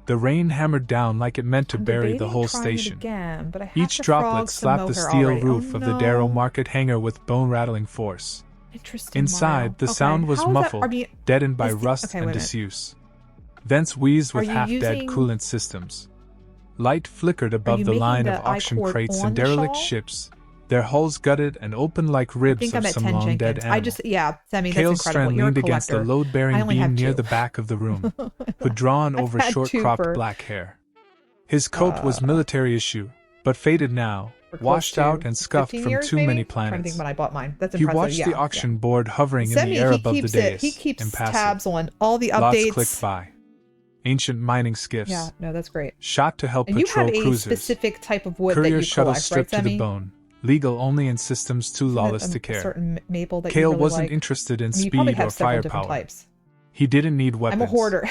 The rain hammered down like it meant to bury the whole station. Again, but I have Each droplet slapped the steel roof of the Darrow Market hangar with bone-rattling force. Inside, the sound was muffled, deadened by rust and disuse. Vents wheezed with half-dead coolant systems. Light flickered above the line of auction crates and derelict ships, their hulls gutted and open like ribs of some long-dead animal. Cale's friend leaned against the load-bearing beam near the back of the room, hood drawn over short-cropped black hair. His coat was military issue, but faded now, washed out and scuffed from too many planets. He watched the auction board hovering in the air above the dais. He keeps impassive. tabs on all the updates. Lots clicked by. Ancient mining skiffs. Yeah, no, that's great. Shot to help patrol cruisers. You have a specific type of wood Courier that you shuttles collect, stripped right, to the bone. Legal only in systems too lawless to care. Certain maple that Cale you really wasn't interested in speed or firepower. Types. He didn't need weapons. I'm a hoarder.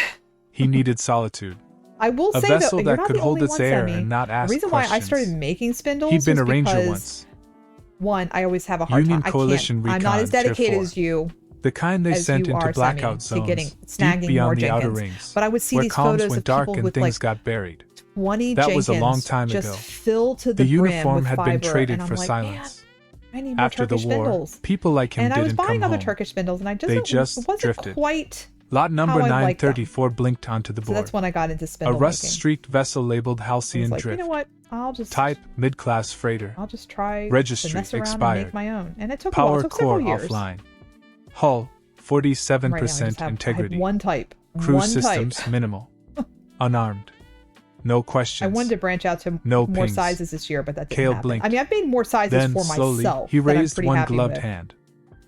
He needed solitude. I will say, a vessel though, that could hold its air and not ask questions. The reason why I started making spindles He'd been a was ranger because, once. One, I always have a hard Union time. Coalition I'm not as dedicated Tier 4. as you. The kind they sent into blackout zones, deep beyond the outer rings, but I would see where these comms photos went of dark people and with things got buried. 20 that Jenkins was a long time ago. Just filled to the brim uniform with had fiber, been traded and for I'm like, silence. Man, I need more After Turkish the war, spindles. people like him and didn't I was buying come other home. Turkish spindles, and They just wasn't drifted. Quite. Lot number how 934 blinked onto the board. So that's when I got into spindle A rust-streaked vessel labeled Halcyon Drift. You know what? I'll just type mid-class freighter. I'll just try registry to mess around expired. And make my own. And it took Power a while. It took core several years. offline. Hull 47% right integrity. I have one type. Crew one systems type. minimal. Unarmed. No questions. I wanted to branch out to more pings. sizes this year, but that didn't Cale happen. blinked. I mean, I've made more sizes then, for slowly, myself. He raised one happy gloved with. hand.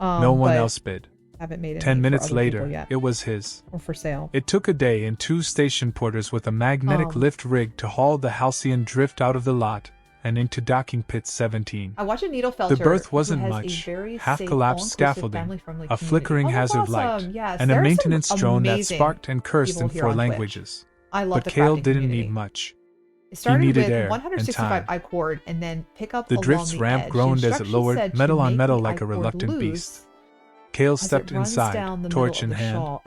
No one else bid. Haven't made 10 minutes later, it was his. Or for sale. It took a day and 2 station porters with a magnetic lift rig to haul the Halcyon Drift out of the lot and into docking pit 17. I watched a needle felter. The berth wasn't much. Half-collapsed scaffolding, a flickering hazard light, and a maintenance drone that sparked and cursed in 4 languages. But Cale didn't need much. He needed air 165 and time. I-cord and then pick up the drift's ramp edge. groaned as it lowered, metal on metal like a reluctant beast. Cale stepped inside, torch in hand.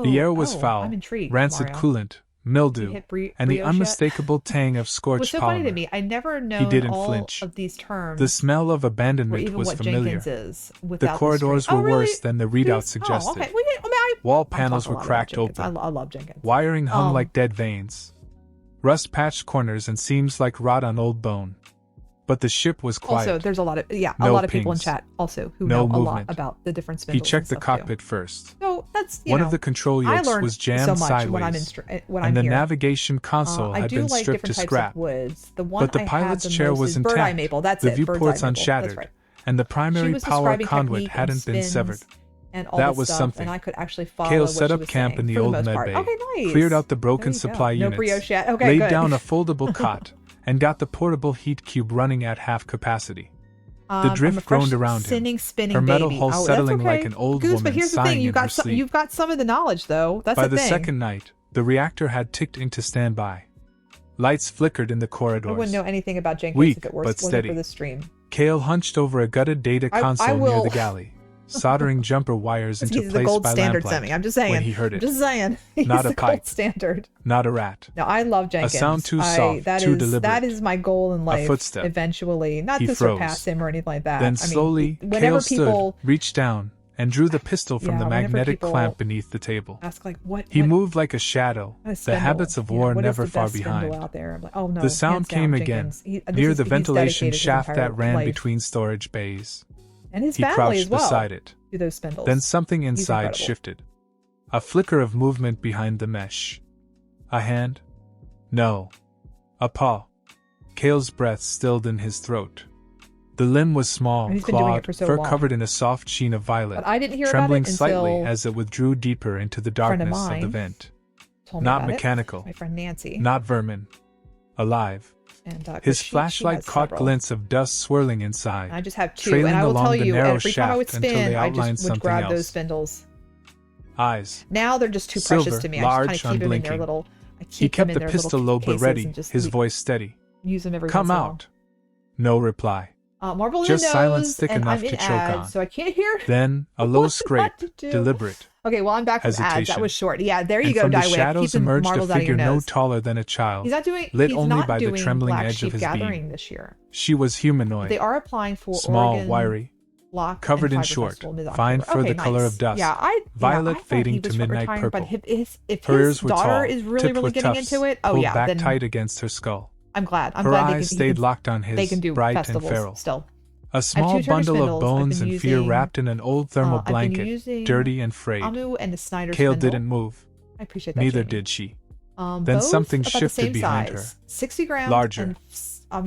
The air was foul, rancid coolant, mildew, and the unmistakable tang of scorched polymer. Funny to me, I never known he didn't all flinch. Of these terms. The smell of abandonment was familiar. The corridors were worse than the readout suggested. Wall panels were cracked open. I love Jenkins. Wiring hung like dead veins. Rust patched corners and seams like rot on old bone. But the ship was quiet. Also, there's a lot of people in chat also who know a lot about the different spindles. He checked the cockpit first. So that's one of the control yokes was jammed sideways, and the navigation console had been stripped to scrap. But the pilot's chair was intact, the viewports unshattered, and the primary power conduit hadn't been severed. That was something. And I could actually follow Cale what set she up was camp saying, in the for old most med part. bay, Okay, nice. cleared out the broken supply No units, brioche yet. Okay, laid good. down a foldable cot, and got the portable heat cube running at half capacity. The drift groaned around him, her metal hull settling like an old Goose, woman but here's the thing. sighing in her sleep. You've got some of the knowledge, though. That's By the the thing. second night, the reactor had ticked into standby. Lights flickered in the corridors. I wouldn't know anything about Jenkins Weak, if it but wasn't steady. for the stream. Cale hunched over a gutted data console near the galley, soldering jumper wires into He's place the gold by standard lamplight. semi. I'm just saying. When he heard it. I'm just saying. He's Not a the pipe. gold standard. Not a rat. No, I love Jenkins. A sound too soft, too deliberate. That is my goal in life. A footstep. Eventually, not He to froze. surpass him or anything like that. Then slowly, Cale stood, reached down, and drew the pistol from the magnetic clamp beneath the table. Ask like what? He moved like a shadow, the habits of war never far behind. Out there? I'm like, oh, no, the sound came again, near the ventilation shaft that ran between storage bays. And his he family crouched as well, beside it. to those spindles. Then something inside shifted. A flicker of movement behind the mesh. A hand? No. A paw. Cale's breath stilled in his throat. The limb was small, clawed, fur covered in a soft sheen of violet, but I didn't hear trembling about it slightly until as it withdrew deeper into the darkness of the vent. Not mechanical. My friend Nancy. Not vermin. Alive. And, his flashlight caught glints of dust swirling inside. I just have 2, and I will tell you, every time I would spin, I just would grab those spindles. Eyes. Now they're just too Silver, precious to me. large, I just kind of keep them in their unblinking. little. He kept the pistol low but ready, his voice steady. Use them every Come once in a while. out. No reply. Marvel Just knows, silence thick and enough I'm in to choke ads, on. So I can't hear. Then a low scrape, to do. deliberate, Okay, well, I'm back from ads. That was short. Yeah, there you go, from the Daiwick. shadows emerged a figure no taller than a child, lit only by the trembling edge of his beam. This year. She was humanoid. But they are applying for small, Oregon wiry, covered in short, fine fur the color of dust, violet fading to midnight purple. But if her his ears were daughter tall, is really, tipped really with getting tufts, into it, pulled back then tight against her skull. I'm glad. Her eyes stayed locked on his, they can do bright festivals and feral. Still. A small bundle of bones and fear wrapped in an old thermal blanket, dirty and frayed. Kale didn't move. I appreciate that. Neither did she. Then something shifted behind her. 60 grams. Larger.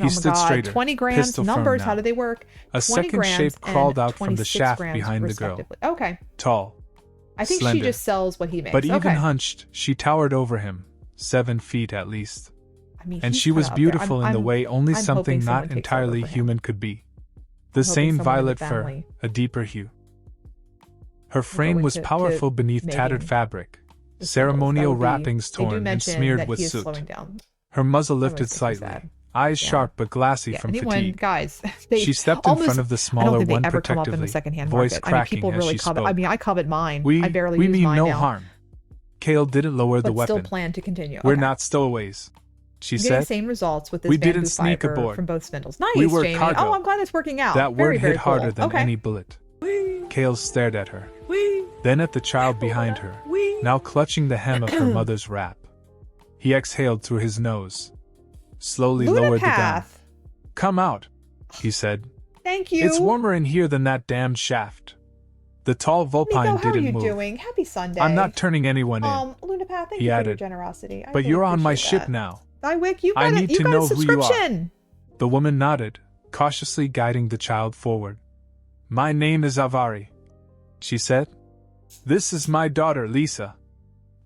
He stood straighter. 20 grams. Numbers, how do they work? A second shape crawled out from the shaft behind the girl. Okay. Tall. I think slender. she just sells what he makes. But even hunched, she towered over him, 7 feet at least. I mean, and she was beautiful in the way only something not entirely human could be. The same violet fur, a deeper hue. Her frame was powerful beneath tattered fabric, ceremonial wrappings torn and smeared with soot. Her muzzle lifted slightly, eyes sharp but glassy from fatigue. Guys, she stepped in front of the smaller one protectively, voice cracking as she spoke. I covet mine. I barely use mine mean no now. harm. Kale didn't lower the but weapon. Still plan to continue. We're not stowaways. She said, the same results with this we didn't sneak aboard. From both spindles. Nice, we were Jamie. cargo. Oh, I'm glad it's working out. That word hit cool. harder than any bullet. Kale stared at her, then at the child behind her, now clutching the hem of her mother's wrap. He exhaled through his nose, slowly lowered the gun. Come out, he said. Thank you. It's warmer in here than that damned shaft. The tall vulpine didn't move. How are you doing? Happy Sunday. I'm not turning anyone in. Lunapath, thank he you for added, your generosity. But you're on my ship now. Daiwick, you got I need to know who you are. The woman nodded, cautiously guiding the child forward. My name is Avari, she said. This is my daughter, Lisa.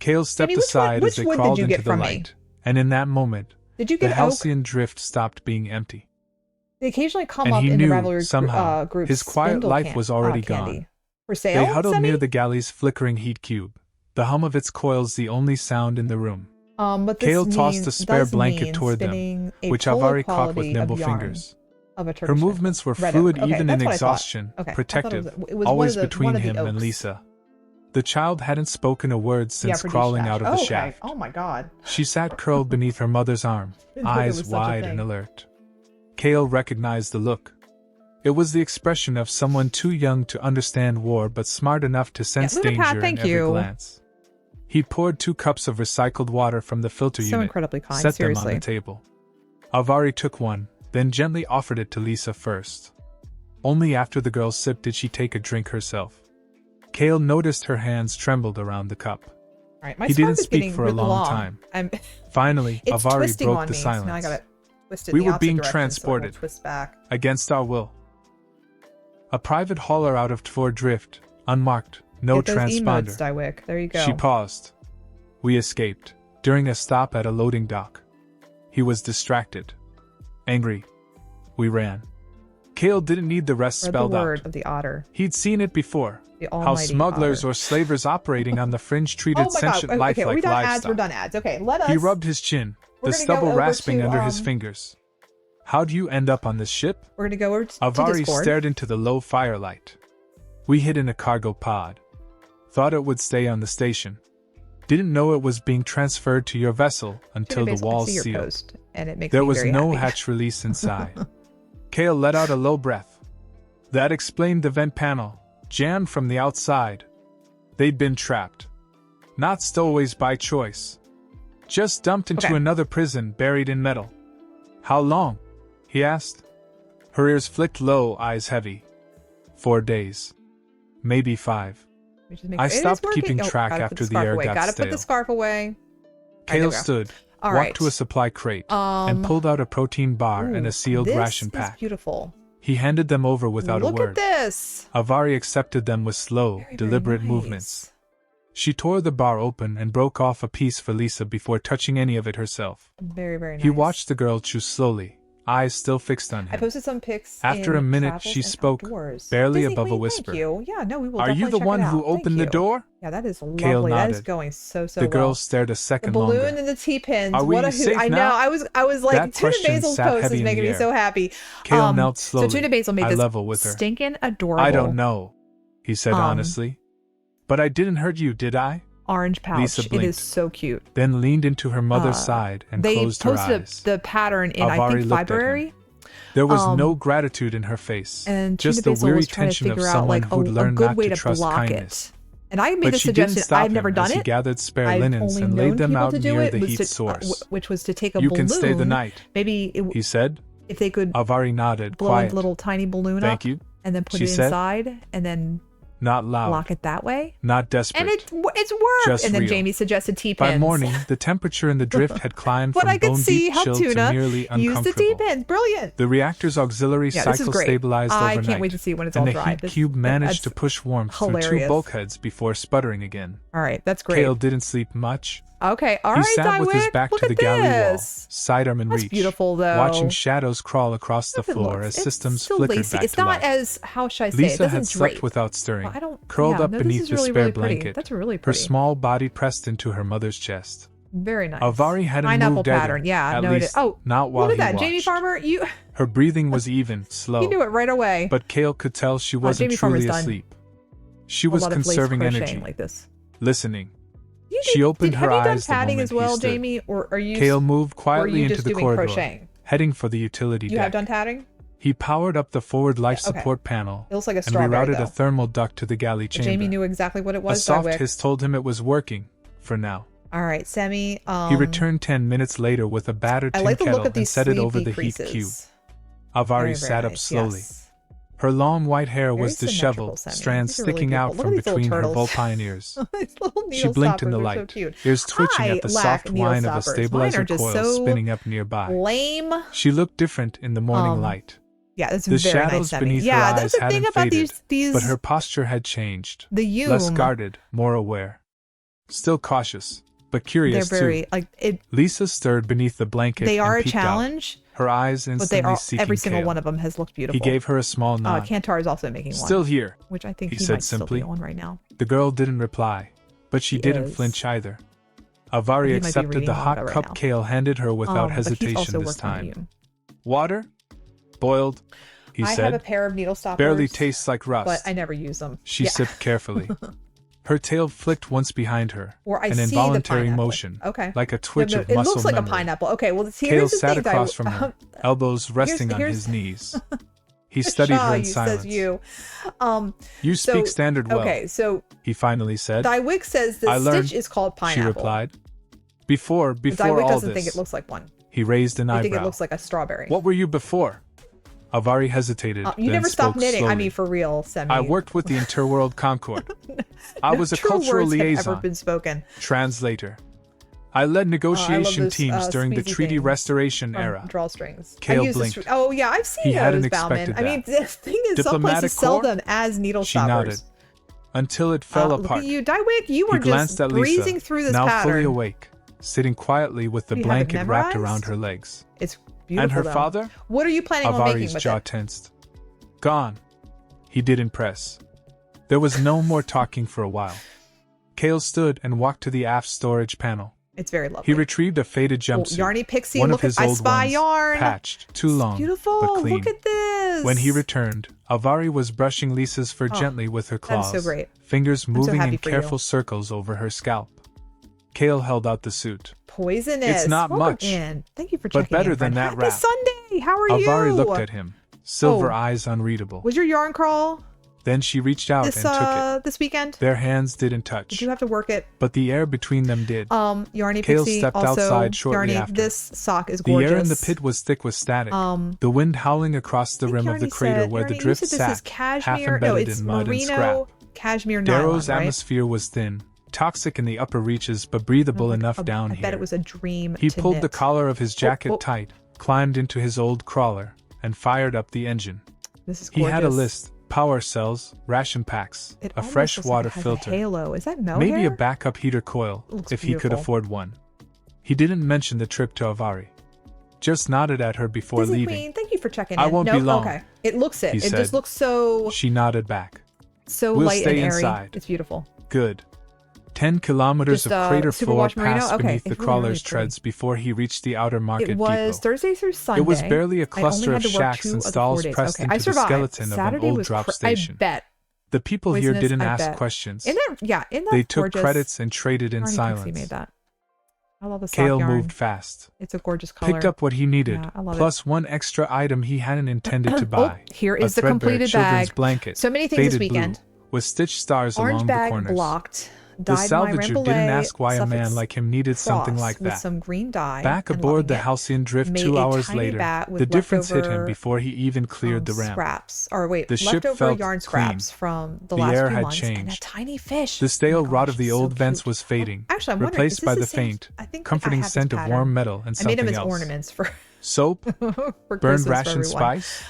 Kale stepped aside as they crawled into the light, and in that moment, the halcyon drift stopped being empty. They occasionally come and up he in knew, the Revelry somehow, group. His quiet life was already gone. For sale, they huddled near the galley's flickering heat cube, the hum of its coils the only sound in the room. But Kale tossed a spare blanket toward them, which Avari caught with nimble fingers. Her movements were fluid even in exhaustion, protective, always between him and Lisa. The child hadn't spoken a word since crawling out of the shaft. Oh my god. She sat curled beneath her mother's arm, eyes wide and alert. Kale recognized the look. It was the expression of someone too young to understand war but smart enough to sense danger in every glance. He poured 2 cups of recycled water from the filter unit, incredibly kind, set them on the table. Avari took one, then gently offered it to Lisa first. Only after the girl sipped did she take a drink herself. Kale noticed her hands trembled around the cup. He didn't speak for a long time. Finally, Avari broke the silence. We were being transported, against our will. A private hauler out of Tvor Drift, unmarked, no transponder. Daiwick. There you go. She paused. We escaped, during a stop at a loading dock. He was distracted. Angry. We ran. Kale didn't need the rest spelled the word out. Of the otter. He'd seen it before. How smugglers or slavers operating on the fringe treated sentient life like livestock. We're done ads. Okay, let us. He rubbed his chin, the stubble rasping under his fingers. How'd you end up on this ship? We're gonna go over to Avari Discord. stared into the low firelight. We hid in a cargo pod. Thought it would stay on the station. Didn't know it was being transferred to your vessel until the walls sealed. There was no hatch release inside. Kale let out a low breath. That explained the vent panel, jammed from the outside. They'd been trapped. Not stowaways by choice. Just dumped into another prison buried in metal. How long? He asked. Her ears flicked low, eyes heavy. 4 days. Maybe 5. I stopped keeping track after the air got stale. Gotta put the scarf away. Kale stood, walked to a supply crate, and pulled out a protein bar and a sealed ration pack. This is beautiful. He handed them over without a word. Look at this! Avari accepted them with slow, deliberate movements. She tore the bar open and broke off a piece for Lisa before touching any of it herself. Very, very nice. He watched the girl chew slowly, eyes still fixed on him. I posted some pics. After a minute, she spoke, barely above a whisper. Thank you. Yeah, no, we will. Are you the one who opened the door? Yeah, that is lovely. Kale nodded. That is going so The girl stared a second longer. The longer. balloon and the T-pins. Are we what a safe hoot. I know. now? I was like, That Tuna question Basil's sat post heavy is in making the me air. so happy. Kale knelt slowly. So Tuna Basil made I this level with her. stinking adorable. I don't know, he said honestly. But I didn't hurt you, did I? Orange pouch. Lisa blinked, it is so cute. Then leaned into her mother's side and closed her eyes. They posted the pattern in, I think, February. There was no gratitude in her face, and just the weary tension of someone who'd learned not to trust kindness. And I made a suggestion. I've never done it. He gathered spare linens and laid them out near the heat source. Which was to take a balloon. You can stay the night, maybe he said. If they could, Avari nodded, blow a little tiny balloon Thank you, and then put it inside, and then not loud, lock it that way. Not desperate. And it's worked. Just and then real. Jamie suggested T-pins. By morning, the temperature in the drift had climbed but from I could see bone-deep how chill Tuna to nearly uncomfortable. used the T-pins. Brilliant. The reactor's auxiliary cycle stabilized overnight. I can't wait to see when it's all dry. And the heat cube managed to push warmth through 2 bulkheads before sputtering again. All right, that's great. Kale didn't sleep much. Okay, all right, He sat with his back to the galley wall, sidearm in reach, beautiful, though. watching shadows crawl across the floor as systems flickered back to life. It's not as, how should I say, Lisa had slept without stirring, curled up beneath the spare blanket, That's really her small body pressed into her mother's chest. Very nice. Avari hadn't Pineapple moved pattern, at least not while look at that, he Jamie watched. Farmer, Her breathing was even, slow. You knew it right away. But Kale could tell she wasn't truly asleep. She was conserving energy, like this. Listening. She opened her eyes. Have you done padding as well, Jamie, or are you? Kale moved quietly into the corridor, crocheting? Heading for the utility deck. You have done padding? He powered up the forward life support panel. It looks like a and strawberry, rerouted a thermal duct to the galley chamber. Jamie knew exactly what it was. A soft hiss told him it was working, for now. All right, Semi. He returned 10 minutes later with a battered tin kettle and set it over the heat cube. Avari sat up slowly. Yes. Her long white hair was disheveled, strands sticking out from between her vulpine ears. She blinked in the light, ears twitching at the soft whine of a stabilizer coil spinning up nearby. Lame. She looked different in the morning light. Yeah, that's the very shadows nice, beneath her eyes hadn't faded, but her posture had changed. Less guarded, more aware. Still cautious, but curious too. Lisa stirred beneath the blanket. They are and a challenge. Out. Her eyes instantly seeking every single Kale. one of them has looked beautiful. He gave her a small nod. Kantar is also making one. Still here, which I think he said might simply. Still be on right now. The girl didn't reply, but she didn't flinch either. Avari accepted the hot cup Kale handed her without hesitation this time. Water? Boiled, he said. I have a pair of needle stoppers. Barely tastes like rust. But I never use them. She sipped carefully. Her tail flicked once behind her, an see involuntary motion, like a twitch of muscle memory. It looks like a pineapple. Okay, well, Kale sat across from her, elbows resting on his knees. He studied her in silence. You speak standard well. Okay, so he finally said. Daiwick says the stitch is called pineapple. She replied. Before Daiwick all doesn't this, think it looks like one. He raised an eyebrow. I think it looks like a strawberry. What were you before? Avari hesitated. You never stopped knitting. Slowly. I mean, for real, Semi. I worked with the Interworld Concord. I was a cultural liaison. Ever been spoken. Translator. I led negotiation teams during the treaty restoration era. Drawstrings. Kale blinked. Oh yeah, I've seen those, Bauman. I mean, the thing is, some places sell them as needle stoppers. She nodded. Until it fell apart. Look at you, Daiwick. You were just breezing through this now pattern. Fully awake, sitting quietly with the blanket wrapped around her legs. It's beautiful. And her father? What are you planning on making with Avari's jaw tensed. Gone. He didn't press. There was no more talking for a while. Kale stood and walked to the aft storage panel. It's very lovely. He retrieved a faded jumpsuit. Yarny Pixie, one look of his at old I spy ones, yarn. Patched, too long, beautiful. But clean. Look at this. When he returned, Avari was brushing Lisa's fur gently with her claws. That's so great. Fingers moving in careful circles over her scalp. Kale held out the suit. Poisonous. It's not much. Thank you for checking in. But better than that Happy wrap. Sunday. How are you? Avari looked at him, silver eyes unreadable. Was your yarn crawl? Then she reached out and took it. This weekend? Their hands didn't touch. Did you have to work it? But the air between them did. Yarny Kale Pixie, stepped also, outside shortly Yarny, after. this sock is gorgeous. The air in the pit was thick with static. The wind howling across the rim of the crater where the drift sat, half embedded in mud and scrap. Cashmere nylon, Darrow's atmosphere was thin, toxic in the upper reaches, but breathable enough down here. I bet it was a dream. He pulled the collar of his jacket tight, climbed into his old crawler, and fired up the engine. This is gorgeous. He had a list. Power cells, ration packs, a fresh water filter, halo. Is that Mel maybe hair? a backup heater coil, if he could afford one. He didn't mention the trip to Avari. Just nodded at her before Disney leaving. Queen, thank you for checking in. I won't be long. Okay. It looks it. He It said. just looks so... She nodded back. So We'll light stay and airy. inside. It's beautiful. Good. 10 kilometers Just, of crater floor Superwash Merino? passed Okay. beneath the It's really, crawler's really treads before he reached the outer market It was depot. Thursday through Sunday. It was barely a cluster I only of had to work shacks 2 and of the stalls 4 days. pressed Okay. into I the survived. skeleton Saturday of an old was drop station. I bet. The people here didn't ask questions. In that they took credits and traded in silence. Made that. I love the soft Kale yarn. moved fast. It's a gorgeous color. Picked up what he needed, plus one extra item he hadn't intended to buy. Here is the completed children's bag. blanket, So many things this weekend. Blue, with stitched stars Orange along bag the corners. Blocked. The salvager didn't ask why a man like him needed something like that. With some green dye. Back aboard the halcyon drift 2 hours later, the difference hit him before he even cleared the ramp. The ship felt yarn scraps from the last air few had months, changed. And a tiny fish. The stale rot of the old vents was fading, replaced by the faint, comforting scent of warm metal and something else. I made them as ornaments for soap, burned ration spice.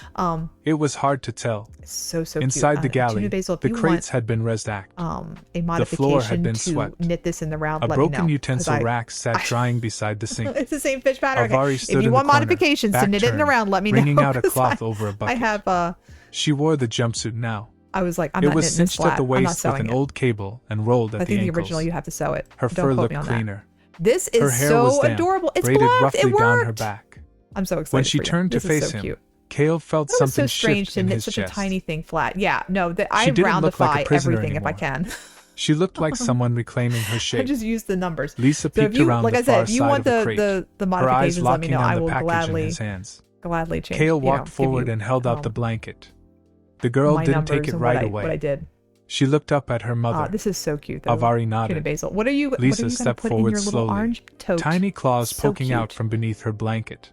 It was hard to tell. So inside cute. the galley, the crates had been resacked. A modification the floor had been to swept. Knit this in the round. A broken utensil rack sat drying beside the sink. It's the same fish pattern. Avari stood if you in want the corner, modifications to knit it in the round, let me know. Wringing out a cloth over a bucket. I have. She wore the jumpsuit now. I was like, I'm it not was knitting cinched this flat. at the waist with an old cable and rolled at the ankles. I think the original you have to sew it. Her fur looked cleaner. This is her hair so was damp, adorable. It's braided blocked. roughly It worked. down her back. I'm so excited. When she turned to face him, Kale felt something so strange shift to in knit his such chest. a tiny thing flat. Yeah, no, I didn't look like roundify a prisoner everything anymore. if I can. She looked like someone reclaiming her shape. I just used the numbers. Lisa peeked around like the I said, far if you side want of the crate, the modifications, let me know. I will gladly change. Kale walked forward and held out the blanket. The girl didn't take it right away. What I did. She looked up at her mother. This is so cute. Though. Avari nodded. Basil. What are you? Lisa what are you stepped put forward in your slowly, orange tote? tiny claws so poking cute. out from beneath her blanket.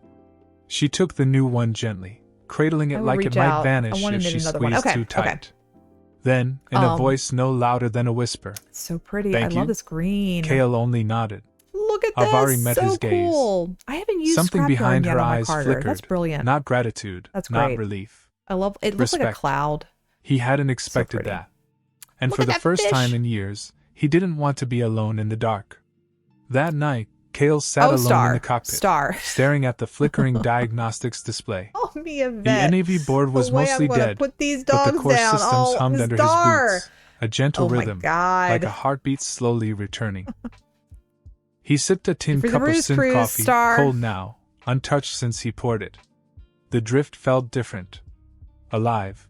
She took the new one gently, cradling it like it might vanish if she squeezed too tight. Okay. Then, in a voice no louder than a whisper, so pretty. Thank I love this green. Kale only nodded. Look at this. Avari met his gaze. Cool. I haven't used something behind her eyes Carter. flickered. That's brilliant. Not gratitude. That's great. Not relief. I love it. Looks like a cloud. He hadn't expected that. And Look for at the that first fish. time in years, he didn't want to be alone in the dark. That night, Kale sat alone in the cockpit, staring at the flickering diagnostics display. Oh, me a vet. The NAV board was mostly dead, put these but dogs the core down. systems hummed under his boots, a gentle rhythm, my God. like a heartbeat slowly returning. He sipped a tin For the cup of Ruse Sin Cruise, coffee, Star. cold now, untouched since he poured it. The drift felt different, alive.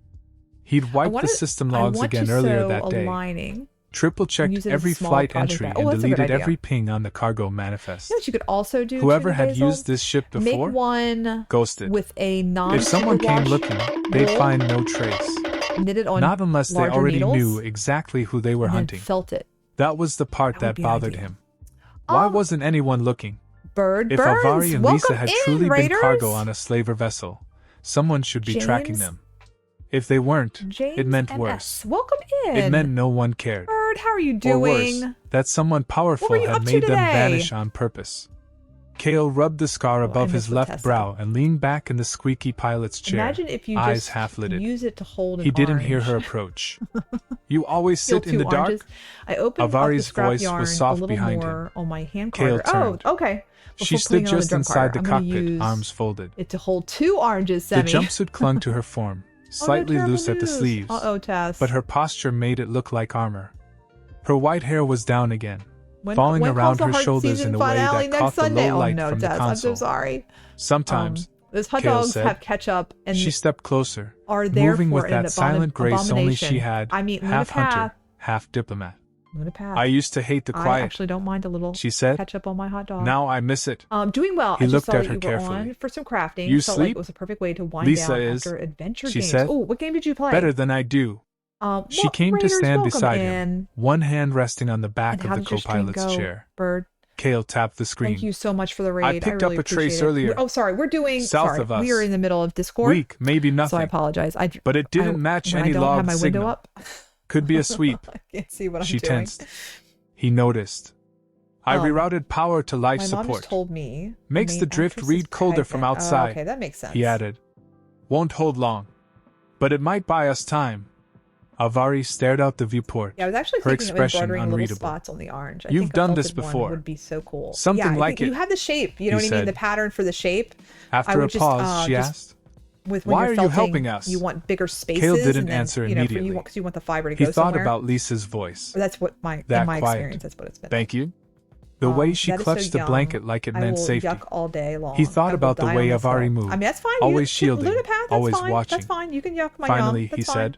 He'd wiped the system logs again earlier that day. Triple-checked every flight entry and deleted every ping on the cargo manifest. You know what you could also do? Whoever had used this ship before, make one ghosted. With a non. If someone came looking, they'd find no trace. Knitted on Not unless they already needles, knew exactly who they were hunting. Felt it. That was the part that bothered him. Why wasn't anyone looking? If Avari and Lisa had truly been cargo on a slaver vessel, someone should be tracking them. If they weren't, it meant worse. Welcome in. It meant no one cared. Bird, how are you doing? Or worse, that someone powerful had made them vanish on purpose. Kale rubbed the scar above his left brow and leaned back in the squeaky pilot's chair, Imagine if you eyes just half-lidded. use it to hold an He didn't orange. hear her approach. You always sit in the dark? I opened Avari's up the scrap voice yarn was soft a little behind more him. on my hand Kale carder. turned. Oh, okay. She Before stood putting it on just drum inside carder, the I'm gonna cockpit, use arms folded. it to hold 2 oranges, The Semi. jumpsuit clung to her form, slightly loose at the sleeves, Tess. but her posture made it look like armor. Her white hair was down again, falling around her shoulders in a way that caught the low light from the console. I'm so sorry. Sometimes, those hot Kale dogs said, have ketchup, and she stepped closer, are moving with therefore an that silent grace only she had, I mean, half hunter, half diplomat. I used to hate the quiet. I actually don't mind a little she said, ketchup on my hot dog. Now I miss it. Doing well. He I just looked saw at that her you carefully. were on for some crafting. You Felt sleep? like it was a perfect way to wind Lisa down is, after adventure she games. said, Oh, what game did you play? Better than I do. She came to stand beside him, one hand resting on the back of the co-pilot's chair. Bird. Kale tapped the screen. Thank you so much for the raid. I picked really up a trace appreciate it. earlier. Oh, sorry. We're doing south of us. We are in the middle of Discord. Weak, maybe nothing. So I apologize. But it didn't match any I don't log have my signal. window up. Could be a sweep. I can't see what I'm she doing. tensed. He noticed. I rerouted power to life my support. mom just told me Makes the drift read colder from outside. Oh, okay, that makes sense. He added. Won't hold long. But it might buy us time. Avari stared out the viewport. Yeah, I was actually her thinking of expression embroidering little unreadable. spots on the orange. You've done this before. Would be so cool. Something like it. You have the shape. You know what I mean? The pattern for the shape. After a pause, she asked, "Why are you helping us?" You want bigger spaces. Kale didn't and then, answer immediately. Because you want the fiber to go somewhere. He thought about Lisa's voice. Or that's what in my experience. That's what it's been. Thank you. The way she clutched the blanket like it meant safety. Yuck all day long. He thought about the way Avari moved. I mean, that's fine. Always shielding, always watching. That's fine. You can yuck my Finally, yum. he said,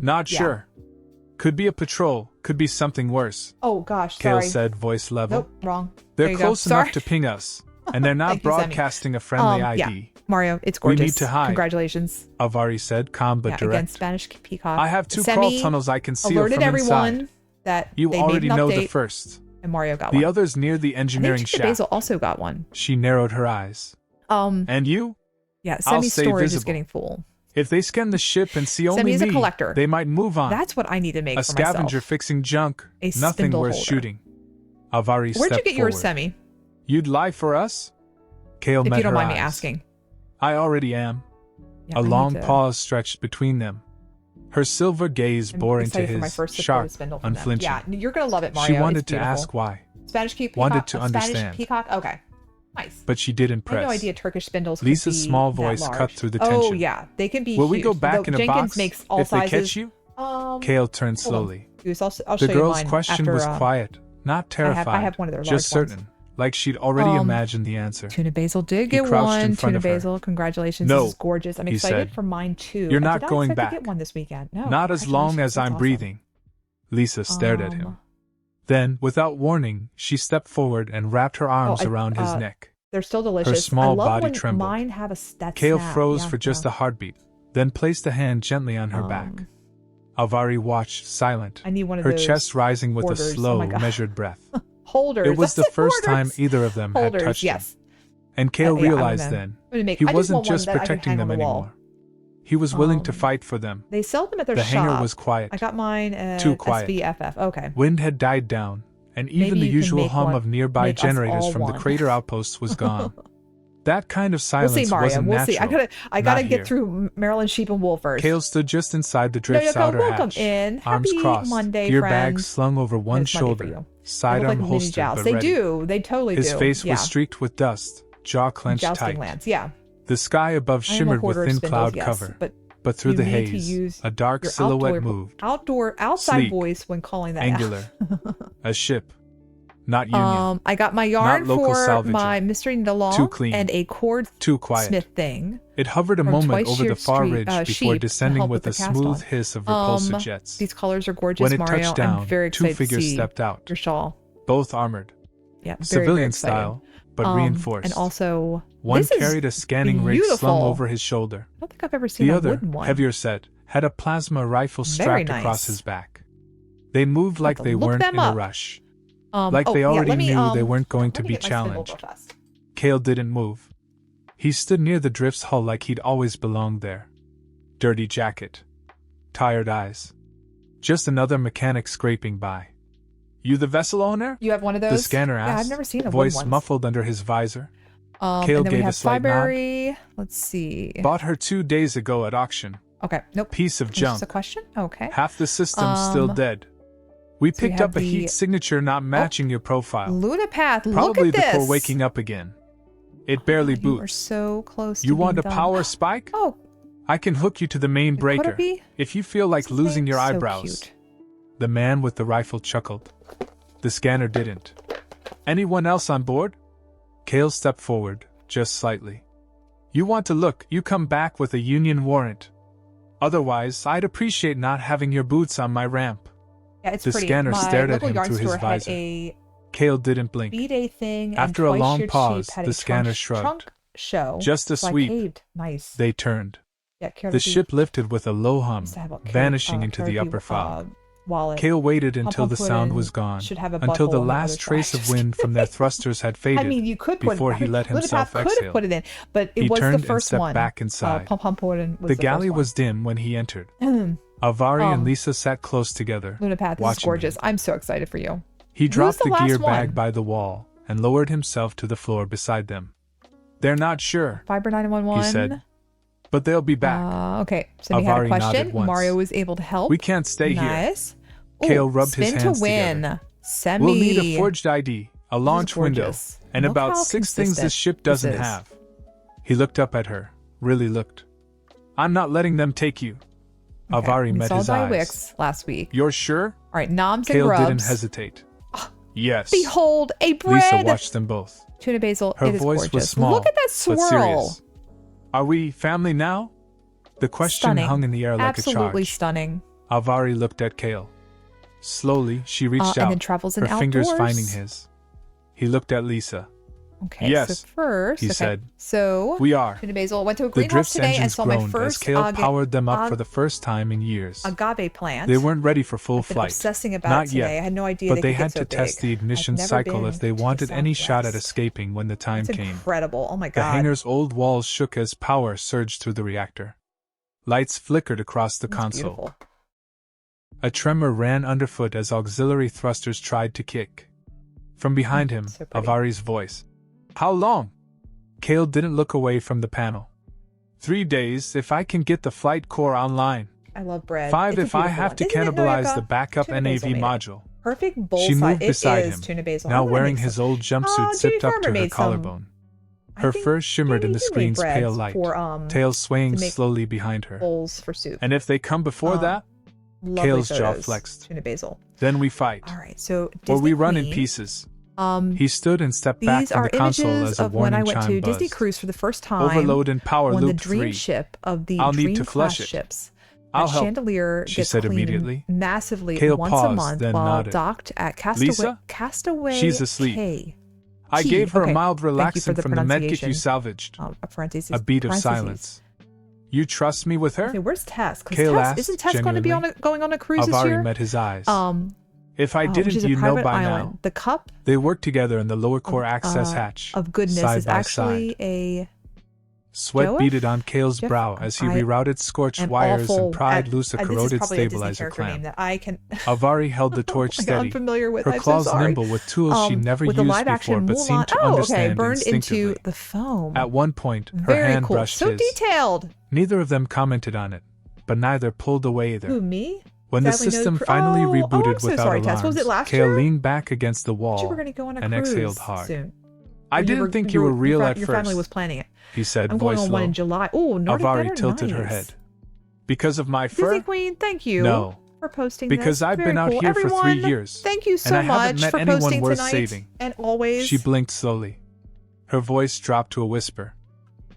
Not Yeah. sure. Could be a patrol, could be something worse. Oh gosh, Kale sorry. said, voice level. Nope, wrong. They're close enough to ping us, and they're not broadcasting a friendly ID. Yeah. Mario, it's gorgeous. We need to hide. Congratulations. Avari said, calm but direct. Against Spanish Peacock. I have 2 crawl tunnels I can seal alerted from everyone inside. That You they already made an know update, the first. and Mario got one. The others near the engineering shaft. Basil also got one. She narrowed her eyes. And you? Yeah, semi-storage is getting full. If they scan the ship and see only Semi is me, a collector. they might move on. That's what I need to make a for myself. scavenger fixing junk, A nothing spindle worth holder. shooting. Avari stepped forward. Where'd you get yours, Semi? You'd lie for us? Kale met her eyes. If you don't mind me asking. I already am. Yeah, a long pause stretched between them. Her silver gaze bore into his, sharp, unflinching. Yeah, you're going to love it, Mario. She wanted to ask why. Spanish Peacock? Wanted to understand. Spanish Peacock? Okay. Nice. But she didn't press. I had no idea Turkish spindles Lisa's could be small that voice large. cut through the tension. Oh, yeah. They can be Will huge. we go back in a Jenkins box makes all if sizes. they catch you? Kale turned slowly. I'll the show you girl's mine question after, was quiet, not terrified, I have one of their just large certain, like she'd already imagined the answer. Tuna Basil did get one. Tuna Basil, congratulations. No, this is gorgeous. I'm excited for mine too. You're not going back. To get one this weekend. No, not as long as I'm breathing. Lisa stared at him. Then, without warning, she stepped forward and wrapped her arms around his neck. They're still delicious. Her small I love body when trembled. Mine have a Kale froze for just a heartbeat, then placed a hand gently on her back. Avari watched, silent, I need one of her those chest rising with hoarders. a slow, measured breath. Holders. It was the first time either of them had touched him. And Kale realized then he wasn't just protecting them anymore. He was willing to fight for them. They sell them at their shop. The hangar shop. was quiet. I got mine at Too quiet. SVFF. Okay. Wind had died down, and even the usual hum of nearby generators from the crater outposts was gone. That kind of silence wasn't natural. I gotta get through Maryland Sheep and Wool first. Kale stood just inside the drift's outer hatch, arms crossed, Monday, gear bags slung over one shoulder, sidearm holstered but ready. They totally do. His face was streaked with dust, jaw clenched tight. The sky above shimmered with thin cloud cover, but through the haze, a dark silhouette moved. Outside voice when calling that angular, a ship. Not union. I got my yarn for salvager. My Mystery DeLong Too clean. and a cord Too quiet. smith thing. It hovered a moment over the far ridge before descending with a smooth hiss of repulsor jets. These colors are gorgeous, when it Mario. touched down, I'm very two figures stepped out. Your shawl. Both armored. Yeah, civilian style, but reinforced. And also, one carried a scanning rig slung over his shoulder. I don't think I've ever seen a wooden one. The other, heavier set, had a plasma rifle strapped across his back. They moved like they weren't in a rush. Like they already knew they weren't going to be challenged. Kale didn't move. He stood near the drift's hull like he'd always belonged there. Dirty jacket. Tired eyes. Just another mechanic scraping by. You the vessel owner? You have one of those? The scanner asked, I've never seen a voice muffled under his visor. Kale and then gave a slight nod. Let's see. Bought her 2 days ago at auction. Okay, nope. Piece of junk. Just a question? Okay. Half the system's still dead. We picked up a heat signature not matching your profile. Lunapath, probably look at this. Before waking up again. It barely boots. You are so close to You want a done. power spike? Oh. I can hook you to the main breaker if you feel like losing your eyebrows. Cute. The man with the rifle chuckled. The scanner didn't. Anyone else on board? Kale stepped forward, just slightly. You want to look, you come back with a union warrant. Otherwise, I'd appreciate not having your boots on my ramp. Yeah, it's the pretty. scanner My stared at him yarn through his store visor. Had a Kale didn't blink. B-Day thing After a long pause, the scanner shrugged. Trunk show. Just a sweep. Nice. They turned. Yeah, the ship lifted with a low hum, vanishing into the upper fog. Wallet. Kale waited until the sound was gone, until the last trace of wind from their thrusters had faded. I mean, you could put before he let himself exhale. Could have put it in, but it he was turned the first and stepped one. Back inside. The galley was dim when he entered. Avari and Lisa sat close together. Lunapath, this is gorgeous. I'm so excited for you. He dropped the gear bag by the wall and lowered himself to the floor beside them. They're not sure, Fiber 911. He said, but they'll be back. Okay, so we had a question. Mario was able to help. We can't stay here. Kale rubbed his hands together. Semi. We'll need a forged ID, a launch window, and about 6 things this ship doesn't have. He looked up at her, really looked. I'm not letting them take you. Okay. Avari met his eyes. Wicks last week. You're sure? All right, noms Kale and grubs. Didn't hesitate. Yes. Behold, a bread. Lisa watched them both. Tuna Basil, her it is voice gorgeous. was small, look at that swirl. But serious. Are we family now? The question hung in the air like a charge. Absolutely stunning. Avari looked at Kale. Slowly, she reached out, and then travels in her fingers outdoors. finding his. He looked at Lisa. Okay, yes, so first, he said. So, we are. Tuna Basil went to a The greenhouse drift's today and engines saw my groaned as first Kale powered them up for the first time in years. agave plant. They weren't ready for full I've been flight. obsessing about Not it today. yet, I had no idea but they could had get so to test big. the ignition I've never cycle been if they to the wanted any shot at Southwest. escaping when the time That's came. Incredible. Oh my God. The hangar's old walls shook as power surged through the reactor. Lights flickered across the console. Beautiful. A tremor ran underfoot as auxiliary thrusters tried to kick. From behind him, So Avari's voice. How long? Kale didn't look away from the panel. 3 days if I can get the flight core online. I love bread. 5 if I have to cannibalize the backup NAV module. Perfect bowl She moved size. beside him, Tuna basil. now wearing his old jumpsuit zipped up to her collarbone. Her fur shimmered in the screen's pale light, tail swaying slowly behind her. Bowls for soup. And if they come before that? Kale's jaw flexed. Tuna basil. Then we fight. All right, so or we run in pieces. He stood and stepped back from the console as a warning chime buzzed. These are images of when I went to Disney Cruise for the first time. Overload and power loop the dream ship of the I'll dream need to flush it. ships. I'll that help, chandelier she gets said cleaned immediately. Massively Kale once paused, a month then while nodded. docked at Castaway. Lisa? Castaway She's asleep. K. I gave her a mild Thank you for relaxant the from the medkit you pronunciation. salvaged. A A beat of silence. You trust me with her? Okay, where's Tess? Because Kale asked, isn't Tess going to be genuinely. going on a cruise this Avari year? met his eyes. If I which didn't, is a you know private by island. now. The cup They work together in the lower core access hatch. of goodness side is by actually side. a Sweat Joe? beaded on Kale's Jeff? brow as he I rerouted scorched am wires awful and pried at- loose a this is corroded probably a Disney stabilizer character name clamp. that I can. Avari held the torch I'm steady, familiar with. her I'm so claws sorry. nimble with tools she never with used the live before action but seemed to understand burned instinctively. into the foam. At one point, her Very hand cool. brushed So his. detailed. Neither of them commented on it, but neither pulled away either. Who, me? When the Sadly, no system cru- finally I'm rebooted so without sorry, alarms, Tess. Was it last Kale year? leaned back against the You wall were going to go on a and cruise exhaled hard. soon. I didn't think you were real at your first, family was planning it. he said, I'm going voice on one low. in July. Oh, Naughty Avari Better, tilted her nice. head. Because of my Disney fur? Queen, thank you No. for posting Because this. I've Very been out cool. here for 3 Everyone, years, Thank you so and I haven't much met for anyone posting worth tonight saving. and always. She blinked slowly. Her voice dropped to a whisper.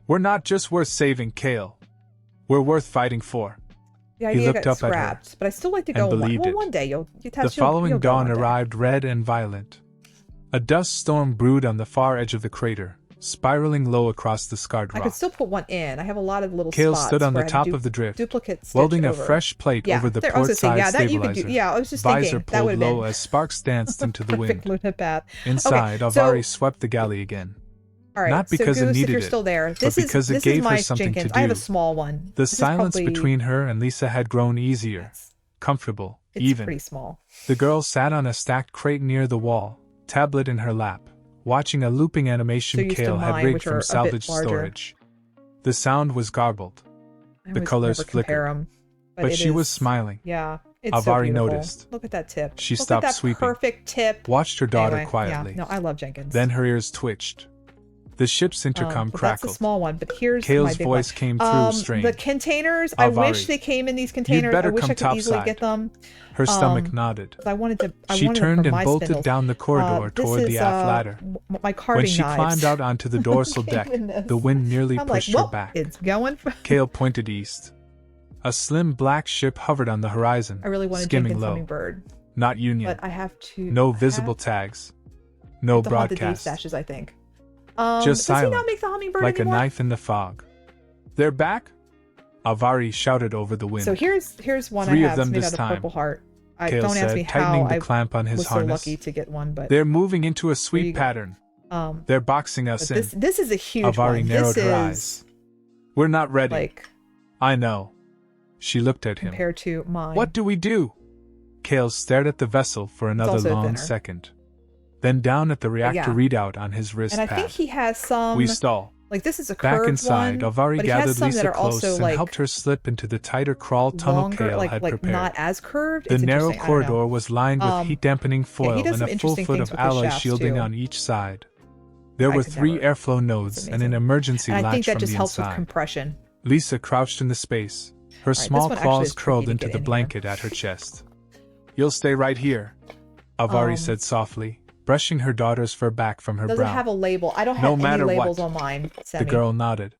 We're not just worth saving, Kale. We're worth fighting for. The idea looked got up at her scrapped, but I still like to and go on one. believed Well, it. one day The following dawn arrived red and violent. A dust storm brewed on the far edge of the crater, spiraling low across the scarred I rock. could still put one in. I have a lot of little Kale spots stood on where the I had top of the drift, duplicate stitch welding over. a fresh plate over the there, I was port gonna say, side that you could stabilizer. do. Yeah, I was just Visor thinking that pulled would have low been as sparks danced into the wind. perfect Luna path. Inside, Okay, so- Avari swept the galley again. All right, Not because so it Goose, needed if you're it, still there, but this because is it gave her my something to Jenkins. I have a do. small one. The This is silence probably- between her and Lisa had grown easier, comfortable, It's even. pretty small. The girl sat on a stacked crate near the wall, tablet in her lap, watching a looping animation So used to Kale had mine, rigged which are from a bit salvage larger. storage. The sound was garbled, I the always colors never compare flickered, 'em, but it she was is- smiling. Yeah, it's so Avari beautiful. noticed. Look at that tip. She Look stopped at that sweeping, perfect tip. watched her daughter Anyway, quietly. Yeah, no, I love Jenkins. Then her ears twitched. The ship's intercom but crackled. That's a small one, but here's Kale's my big voice one. came through strained. The containers, I wish Avari, they came in these containers. better I wish come I could easily topside. get them. Her stomach nodded. I wanted to. She wanted turned them for and my bolted spindles. down the corridor This toward is, the aft ladder. My carving When she knives. climbed out onto the dorsal Came deck, in this. the wind nearly I'm pushed like, her well, back. it's going. Kale pointed east. A slim black ship hovered on the horizon, I really wanted skimming Jenkins low. Hummingbird, Not Union. but I have to. No visible tags. No to haunt the broadcast. day stashes, I think. Just does silent, he not make the hummingbird like anymore? a knife in the fog. They're back? Avari shouted over the wind. So here's one 3 I of have. them It's made this out of time, Purple Heart. Kale Don't ask said, me how tightening the I clamp on his was harness. so lucky to get one, but They're moving into a you sweep go. pattern. They're boxing us but in. this is a huge Avari one. narrowed This her is eyes. We're not ready. like I know. She looked at him. compared to mine. What do we do? Kale stared at the vessel for another also long thinner. second. Then down at the reactor readout on his wrist And I pad. think he has some. We stall. Like this is a Back curved inside, one, Avari but he has gathered some that Lisa are close also and like helped her slip into the tighter crawl tunnel longer, Kale had like prepared. not as curved. The It's narrow interesting. I don't know. corridor was lined with heat-dampening foil does and some a full interesting foot things of with the alloy shafts, shielding too. on each side. There I were could 3 never. airflow nodes and an emergency And I latch think that from just the helps with inside. compression. Lisa crouched in the space, her this small one actually claws is tricky curled to into get the in here. blanket at her chest. You'll stay right here, Avari said softly, brushing her daughter's fur back from her Does brow. it have a label? I don't No have matter any labels what. on mine. The girl nodded.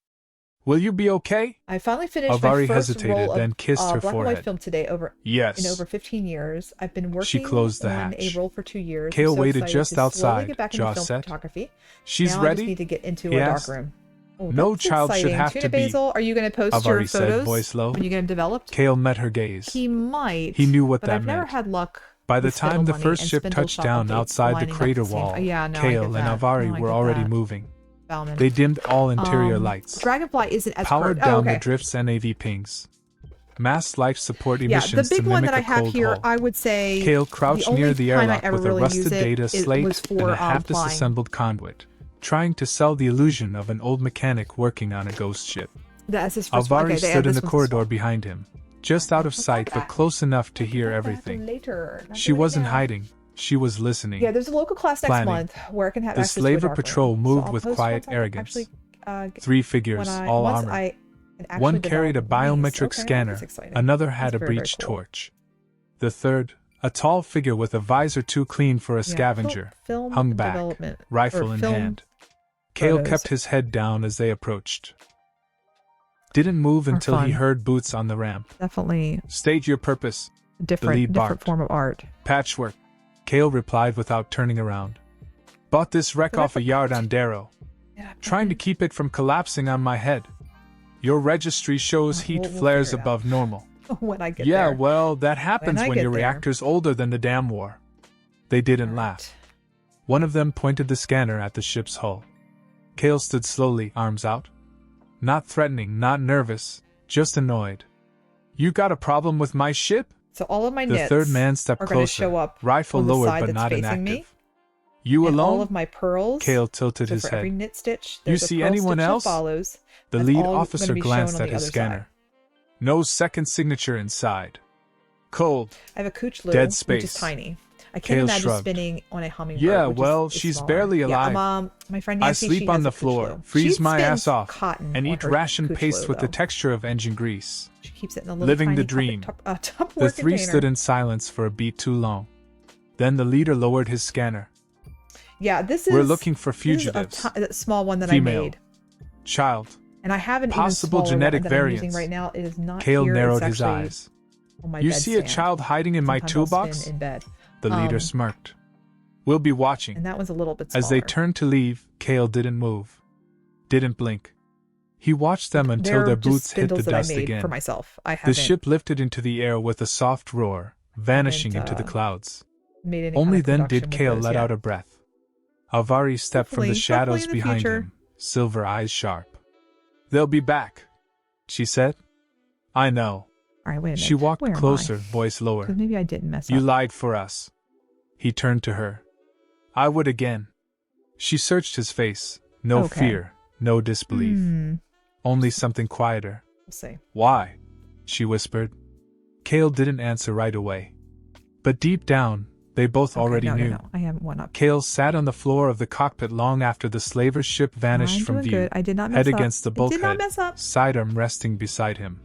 Will you be okay? I finally finished Avari my first hesitated, roll then of kissed her black and forehead. white film today in over 15 years. I've been working She closed the on hatch. a role for 2 years. Kale I'm so waited excited just to slowly outside, get back jaw into film set. photography. She's now ready? I just need to get into He a asked. darkroom. Oh, No that's child should exciting. have Tuna to be. Basil, are you going to post your Avari said, photos voice low. when you get them developed? Kale met her gaze. He might. He knew what but that I've meant. never had luck. By the with time spindle the money first and ship spindle touched shop down updates outside the lining up crater at the same- wall, yeah, no, I Kale get and that. Avari No, I were get already that. moving. Bauman. They dimmed all interior lights. Dragonfly isn't as Powered hard. down Oh, okay. the drift's NAV pings. Mass life support Yeah, emissions the big to one mimic that I a have cold here, hull. I would say Kale crouched the only near the time I airlock ever with a really rusted use it data was slate for, and a half flying. disassembled conduit, trying to sell the illusion of an old mechanic working on a ghost ship. Avari stood in the corridor behind him, just out of sight but close enough to hear everything. She wasn't hiding. She was listening. Yeah, there's a local class next month where I can have the access to a slaver dark patrol room. moved So with I'll post quiet once I arrogance. actually, 3 figures, all once armored. I can actually One carried a develop these. biometric Okay, scanner, that's exciting. another had That's a very, breach very cool. torch. The third, a tall figure with a visor too clean for a scavenger, film hung back, development, rifle in film hand. Kale photos. kept his head down as they approached. Didn't move until he fun. heard boots on the ramp. Definitely State your purpose. different barked. form of art. Patchwork. Kale replied without turning around. Bought this wreck off a yard on Darrow. Trying to keep it from collapsing on my head. Your registry shows heat we'll flares figure it above normal. When I get Yeah, there. well, that happens I when get your there. reactor's older than the damn war. They didn't laugh. One of them pointed the scanner at the ship's hull. Kale stood slowly, arms out. Not threatening, not nervous, just annoyed. You got a problem with my ship? So all of my The nits third man stepped are going to closer, show up rifle on the lowered side but that's not facing inactive. me. You And alone? all of my pearls. Kale tilted So his for every head. knit stitch, You there's a see pearl anyone stitch that else? follows. The That's lead all officer gonna be shown glanced on at the his other scanner. side. No second signature inside. Cold. I have a Cooch Lou, Dead which space. is tiny. I can't Kale imagine shrugged. spinning on a hummingbird. Yeah, which well, is she's smaller. barely alive. Yeah, my friend I Nancy, sleep she on has the a Cooch floor, Lou. freeze She my spins ass off, cotton and on eat her ration Cooch paste Lou, with the though. texture of engine grease. She keeps it in a little Living tiny the dream. Tupperware The three container. stood in silence for a beat too long. Then the leader lowered his scanner. Yeah, this is. We're looking for this is fugitives. a small one that Female. I made, Child. and I have an Possible even smaller genetic one that I'm using variants. right now. It is not Kale here. narrowed it's his actually eyes. on my You see a bedstand. child hiding in my Sometimes I'll toolbox? spin in bed. The leader smirked. We'll be watching. And that one's a little bit smaller. As they turned to leave, Kale didn't move. Didn't blink. He watched them until They're their just boots hit the spindles that dust I made again. for myself. I The haven't ship lifted into the air with a soft roar, vanishing haven't, into the clouds. made any Only kind of then production did with Kale those let yet. out a breath. Avari stepped from the Hopefully shadows in the behind future. him, silver eyes sharp. They'll be back, she said. I know. All right, wait a minute. She walked Where am I? closer, voice lower. 'Cause maybe I didn't mess You up. lied for us. He turned to her. I would again. She searched his face. No Okay. fear, no disbelief. Only something quieter. We'll see. Why? She whispered. Kale didn't answer right away. But deep down, they both already knew. No. I haven't one up. Kale sat on the floor of the cockpit long after the slaver's ship vanished I'm from doing view, good. I did not mess head up. against the I did bulkhead, not mess up. sidearm resting beside him.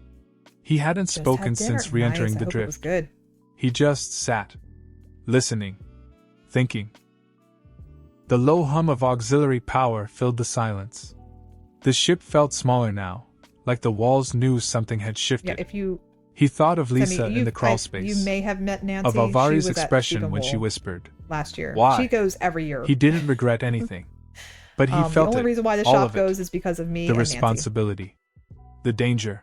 He hadn't Just spoken had dinner. since re-entering Nice. the I hope it was drift. good. He just sat, listening, thinking. The low hum of auxiliary power filled the silence. The ship felt smaller now, like the walls knew something had shifted. Yeah, if you He thought of Sammy, Lisa in the crawl space, you may have met Nancy. of She Avari's was at expression Stephen when she Wool whispered. last year. Why? She goes every year. He didn't regret anything, but he the felt only it, reason why the all shop of it. goes is because of me The and responsibility, the danger,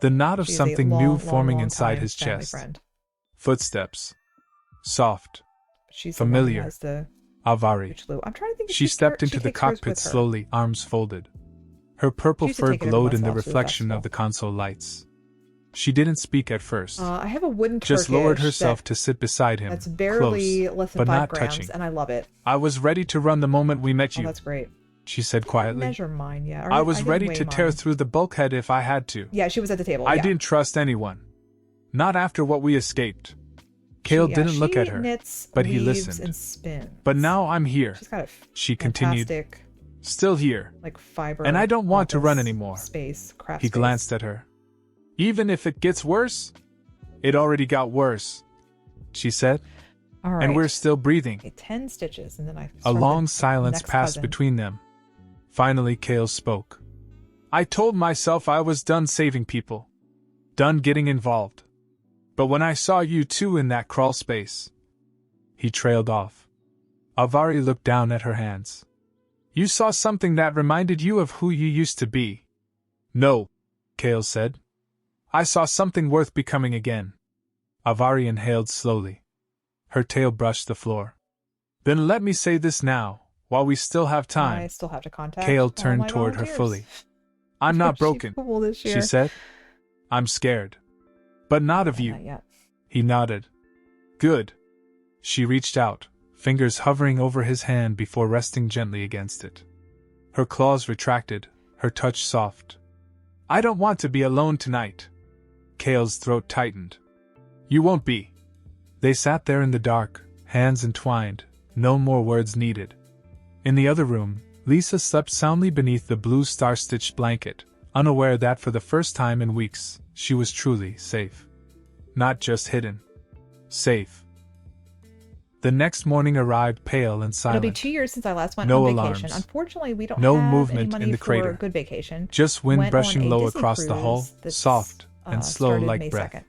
the knot of Nancy. She is a something long, new long, forming long inside time his family chest. Friend. Footsteps, soft, She's familiar. The one who has the Avari. Cooch Lou. I'm trying to think. If She stepped into she the takes hers cockpit with her. slowly, arms folded. Her purple She used to fur take it every glowed once in in the a while to the reflection festival. of the console lights. She didn't speak at first, I have a wooden just lowered Turkish herself that- to sit beside him, That's barely close, less than but 5 not grams, touching. and I love it. I was ready to run the moment we met Oh, you, that's great. she said I didn't quietly. measure mine yet. Or I was didn't ready weigh to tear mine. through the bulkhead if I had to. Yeah, she was at the table. I yeah. didn't trust anyone. Not after what we escaped. Kale didn't look at her, knits, but he weaves, listened. and spins. But now I'm here, She's got a she continued, fantastic, still here. like fiber. And I don't want to run office anymore. Space, craft He space. glanced at her. Even if it gets worse? It already got worse, she said. All right. And we're still breathing. Okay, 10 stitches, and then I. A start long the silence next passed cousin. between them. Finally, Kale spoke. I told myself I was done saving people. Done getting involved. But when I saw you two in that crawl space... He trailed off. Avari looked down at her hands. You saw something that reminded you of who you used to be. No, Kale said. I saw something worth becoming again. Avari inhaled slowly. Her tail brushed the floor. Then let me say this now, while we still have time. I still have to contact Kale turned toward her fully. I'm not broken, she said. I'm scared. But not of you. Not yet. He nodded. Good. She reached out, fingers hovering over his hand before resting gently against it. Her claws retracted, her touch soft. I don't want to be alone tonight. Kale's throat tightened. You won't be. They sat there in the dark, hands entwined, no more words needed. In the other room, Lisa slept soundly beneath the blue star-stitched blanket, unaware that for the first time in weeks, she was truly safe. Not just hidden. Safe. The next morning arrived pale and silent. It'll be 2 years since I last went no on alarms. vacation. Unfortunately, we don't no have movement any money in the for crater. a good vacation. Just wind Went brushing on a low Disney across the hull, cruise soft and slow started like May breath. 2nd.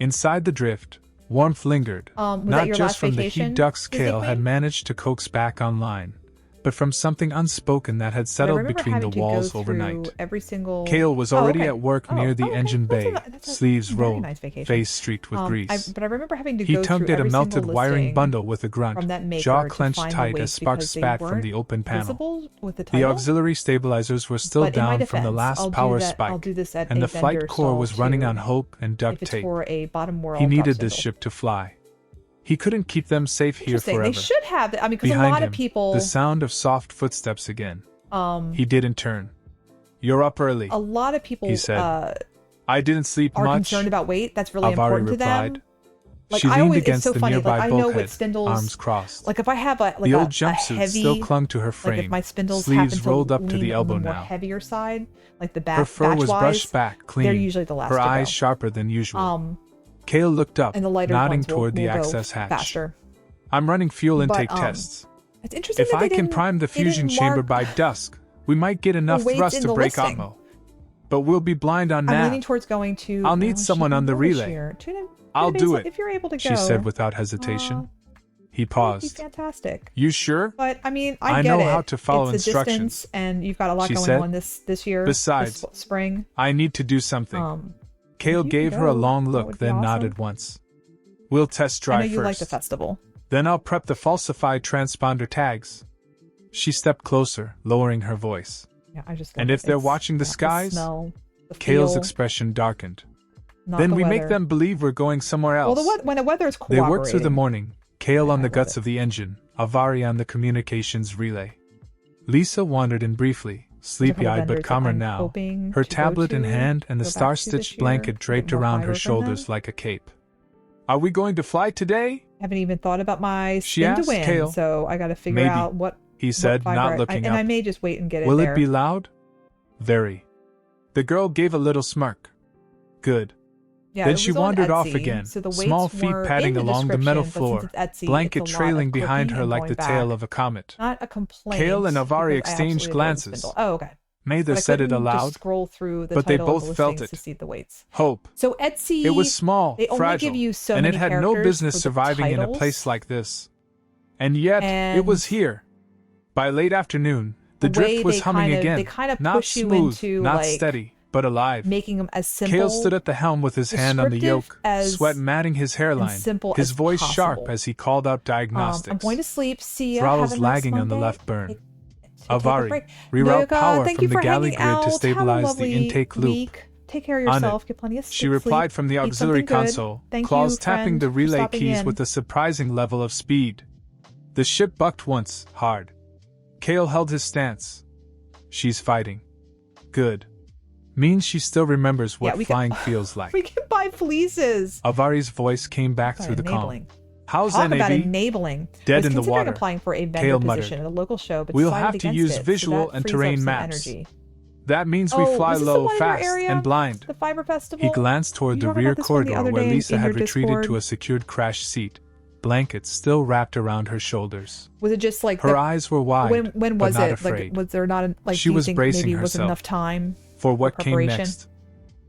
Inside the drift, warmth lingered, Was not that your just last from vacation, the heat ducks Disney Kale had Queen? managed to coax back online, but from something unspoken that had settled between the walls overnight. Every single... Kale was already okay. at work near the engine bay, That's a sleeves very rolled, nice vacation. face streaked with grease. But I remember having to He go tugged through at a every melted single wiring listing bundle with a grunt, from that maker jaw to clenched find the tight as weights sparks because they spat from weren't the open panel. visible with the The title. auxiliary stabilizers were still But in my down from the defense, last I'll power do that- spike, I'll do this at and a the flight vendor core was stall running too, on hope and duct if it's tape. for a bottom world He needed drop this spindle. ship to fly. He couldn't keep them safe here Interesting. forever. They should have. I mean, because a Behind lot him, of people. the sound of soft footsteps again. He didn't turn. You're up early, A lot of people. he said. I didn't sleep are much. concerned about weight. That's really Avari important replied. to them. Like, She I leaned always, against it's so the funny. nearby Like, I know bulkhead, with spindles, arms crossed. like if I have a the old a jumpsuit heavy, still clung to her frame, like if my spindles happen sleeves to rolled up to lean the elbow on the more now. heavier side, like the back, Her fur was batch-wise, brushed back, clean. they're usually the last her to go. eyes sharper than usual. Um, Kale looked up, and the lighter nodding ones toward will the go access hatch. faster. I'm running fuel intake But, tests. It's interesting If that I they can didn't- prime the they didn't fusion chamber mark by dusk, we might get enough weights thrust in to the break listing. Otmo. But we'll be blind on I'm nav. leaning towards going to. I'll need someone on the relay. I'll do it, if you're able to go. she said without hesitation. He That'd be paused. fantastic. You sure? But I mean, I get know it. how to follow it's instructions, the distance, and you've got a lot she going said. on this year. Besides, this spring. I need to do something. Kale you gave can her a go, long that look, would be then awesome. nodded once. We'll test I drive know you first. like the festival. Then I'll prep the falsified transponder tags. She stepped closer, lowering her voice. Yeah, I just. And if they're watching the skies, the smell, the Kale's feel, expression darkened. not Then the we make weather. them believe we're going somewhere else. Well, when the weather is They cooperating. worked through the morning, Kale on I the love guts it. of the engine, Avari on the communications relay. Lisa wandered in briefly, sleepy-eyed but calmer now, her tablet in hand and the star-stitched blanket draped around her shoulders like a cape. Are we going to fly today? Haven't even thought about my She spin to asked win, Kale. so I got to figure Maybe, out what. he said, what not vibrate- looking and up. I may just wait and get Will it it there. be loud? Very. The girl gave a little smirk. Good. Yeah, Then it she was on wandered off Etsy, again, so the small weights feet were padding in the along the metal description, but floor, since it's Etsy, blanket it's a lot trailing of behind clicking her and like going the back. tail of a comet. Not a complaint. Kale and Avari because I exchanged absolutely adore the glances. spindle. Oh, okay. Neither But I said it couldn't aloud, just scroll through the but they title of the both felt listings it. to see the weights. Hope. So Etsy, It was small, they only fragile, give you so and many it had no characters business for the surviving in a titles. place like this. And yet, it was And here. By late afternoon, the the way drift was they humming kind of- again, they kind of not push you smooth, into, not like, steady, but alive. making them as simple. Kale stood at the helm with his hand on the descriptive yoke, as- sweat matting his hairline, simple his as voice sharp possible. as he called out diagnostics. I'm going to sleep. See ya. Throttles Have a nice lagging on the Monday. left burn. Take a Avari, break. reroute Noyoka, power thank from you the for galley hanging grid out. to stabilize Have a the lovely intake loop. week. Take care of On yourself. it, Get plenty of she sleep. replied from the Eat auxiliary something good. console, Thank claws you, tapping friend, the for relay stopping keys in. with a surprising level of speed. The ship bucked once, hard. Kale held his stance. She's fighting. Good. Means she still remembers what we can- flying feels like. We can buy fleeces. Avari's voice came back Sorry, through the enabling. calm. How's Talk about NAV? enabling. Dead I was in the considering water. applying for a vendor Kale position muttered. at a local show, but We'll decided have to against use it, visual so that and frees terrain up some maps. energy. That means we fly was this the low, one in your fast, area? and blind. The Fiber Festival? He glanced toward You the talked rear about this one the corridor other where day Lisa in had your retreated Discord. to a secured crash seat. blanket still wrapped around her shoulders. Was it just like her eyes were wide? When was but not it? afraid. Like, was there not like? She was bracing maybe herself wasn't enough time for what came next.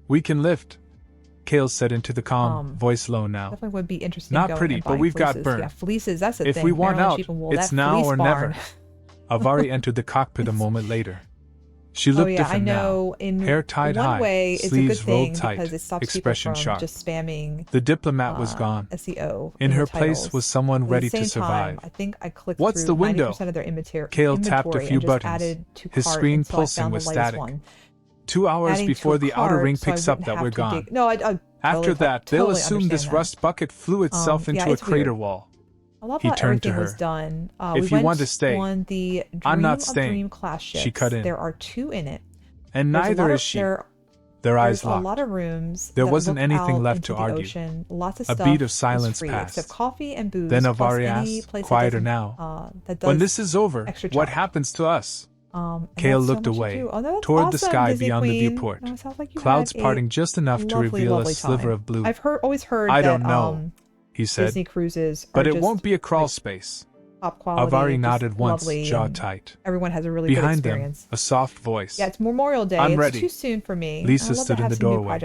We can lift, Kale said into the calm, voice low now. Definitely would be interesting. Not pretty, but we've fleeces. got burn. Yeah, fleeces. That's the thing. If we want out, it's now or never. Barn. Avari entered the cockpit a moment later. She looked different now. Hair tied high, sleeves rolled tight, expression sharp. Just spamming. The diplomat was gone. SEO. In her place was someone ready to survive. I think I clicked What's the window? 90% of their inventory. Kale tapped a few buttons. His screen pulsing with static. 2 hours before the outer ring picks up that we're gone. After that, they'll assume this rust bucket flew itself into a crater wall. I love how everything was done. If you want to stay, on the I'm not staying. Dream class ships. She cut in. There are 2 in it. And neither is she. Their eyes locked. A lot of rooms. There wasn't anything left to argue. Ocean. Lots of a stuff beat of silence passed. Except coffee and booze. Then Avari asked, quieter now, when this is over, what happens to us? Kale looked away, toward the sky beyond the viewport. Clouds parting just enough to reveal a sliver of blue. I've always heard I don't know, he said, Disney cruises but it won't be a crawl space. Top quality, Avari nodded once, jaw tight. Everyone has a really good experience. Behind them, a soft voice. Yeah, it's Memorial Day. I'm it's ready. Too soon for me. Lisa stood in the doorway,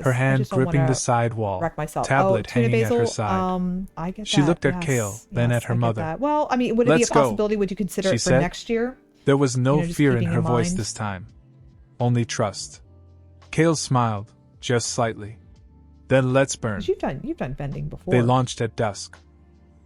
her hand gripping the side wall, tablet hanging at her side. I get she looked at Kale, then at her mother. Well, I mean, would it be a possibility? Would you consider it for next year? There was no fear in her voice this time. Only trust. Kale smiled, just slightly. Then let's burn. You've done bending before. They launched at dusk.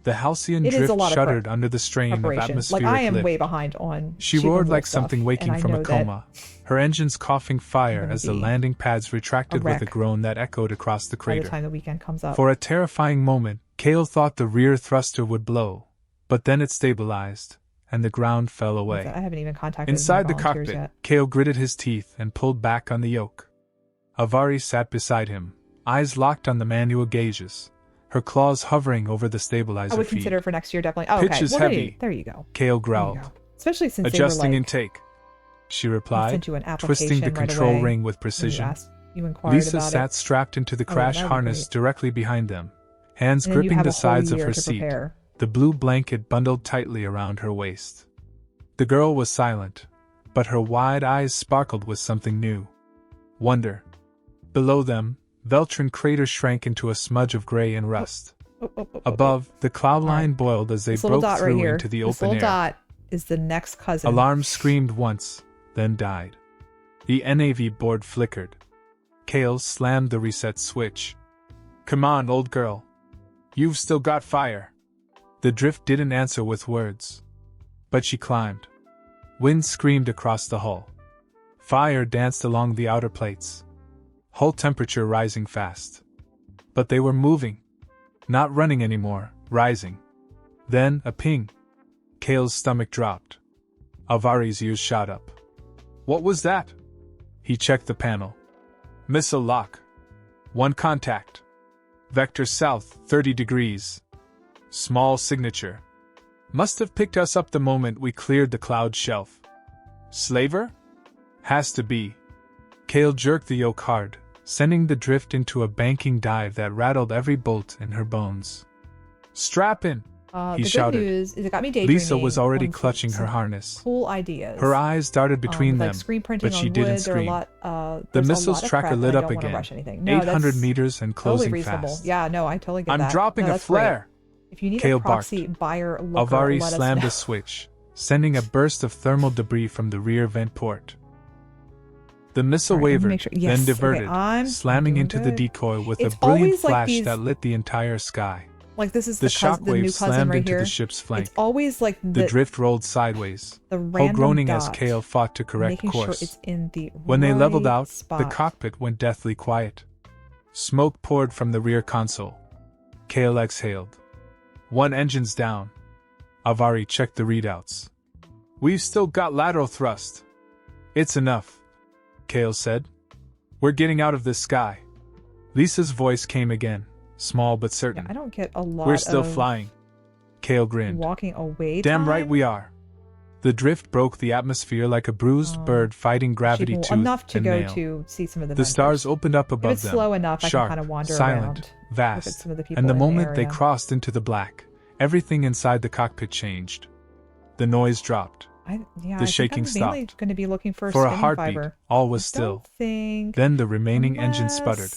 The halcyon drift shuddered under the strain of atmospheric I am lift. way behind on. She roared like something waking from a coma, her engines coughing fire as the landing pads retracted with a groan that echoed across the crater. By the time the weekend comes up. For a terrifying moment, Kale thought the rear thruster would blow, but then it stabilized, and the ground fell away. I haven't even contacted Inside the cockpit, yet. Kale gritted his teeth and pulled back on the yoke. Avari sat beside him, eyes locked on the manual gauges, her claws hovering over the stabilizer feed. I would consider it for next year, definitely. Oh, Pitch is heavy. There you go. Kale growled. Especially since adjusting they were intake, she replied, twisting the right control away. ring with precision. You Lisa about sat it. strapped into the crash harness directly behind them, hands gripping the sides of her seat, the blue blanket bundled tightly around her waist. The girl was silent, but her wide eyes sparkled with something new. Wonder. Below them, Veltrin crater shrank into a smudge of gray and rust. Above, the cloud line boiled as they broke through into the open air. This little dot is the next cousin. Alarms screamed once, then died. The NAV board flickered. Kale slammed the reset switch. Come on, old girl. You've still got fire. The drift didn't answer with words. But she climbed. Wind screamed across the hull. Fire danced along the outer plates. Hull temperature rising fast. But they were moving. Not running anymore, rising. Then, a ping. Kale's stomach dropped. Avari's ears shot up. What was that? He checked the panel. Missile lock. 1 contact. Vector south, 30 degrees. Small signature. Must have picked us up the moment we cleared the cloud shelf. Slaver? Has to be. Kale jerked the yoke hard, sending the drift into a banking dive that rattled every bolt in her bones. Strap in, he shouted. Good news is it got me daydreaming. Lisa was already clutching her harness. Cool ideas. Her eyes darted between them, but she didn't scream. The missiles tracker lit up again. 800 meters and closing fast. Yeah, no, I totally get that. I'm dropping a flare. If you need Kale a proxy buyer looker, Avari let us slammed know. a switch, sending a burst of thermal debris from the rear vent port. The missile wavered, then diverted, slamming into the decoy with a brilliant flash that lit the entire sky. Like this is the the new shockwave cousin slammed right into here. the ship's flank. It's always like the drift rolled sideways, the groaning as Kale fought to correct making course. Sure it's in the when they leveled out, spot. the cockpit went deathly quiet. Smoke poured from the rear console. Kale exhaled. 1 engine's down. Avari checked the readouts. We've still got lateral thrust. It's enough, Kale said. We're getting out of this sky. Lisa's voice came again, small but certain. Yeah, I don't get a lot. We're still flying. Kale grinned. Walking away. Damn right we are. The drift broke the atmosphere like a bruised bird fighting gravity tooth enough to and go nail. to see some of the. The stars opened up above if it's them. slow enough, sharp, I can kind of wander silent, around. vast, Look at some of the people and the in moment the they area. crossed into the black, Everything inside the cockpit changed. The noise dropped. The shaking stopped. I'm going to be looking for a heartbeat, all was still. Then the remaining engine sputtered.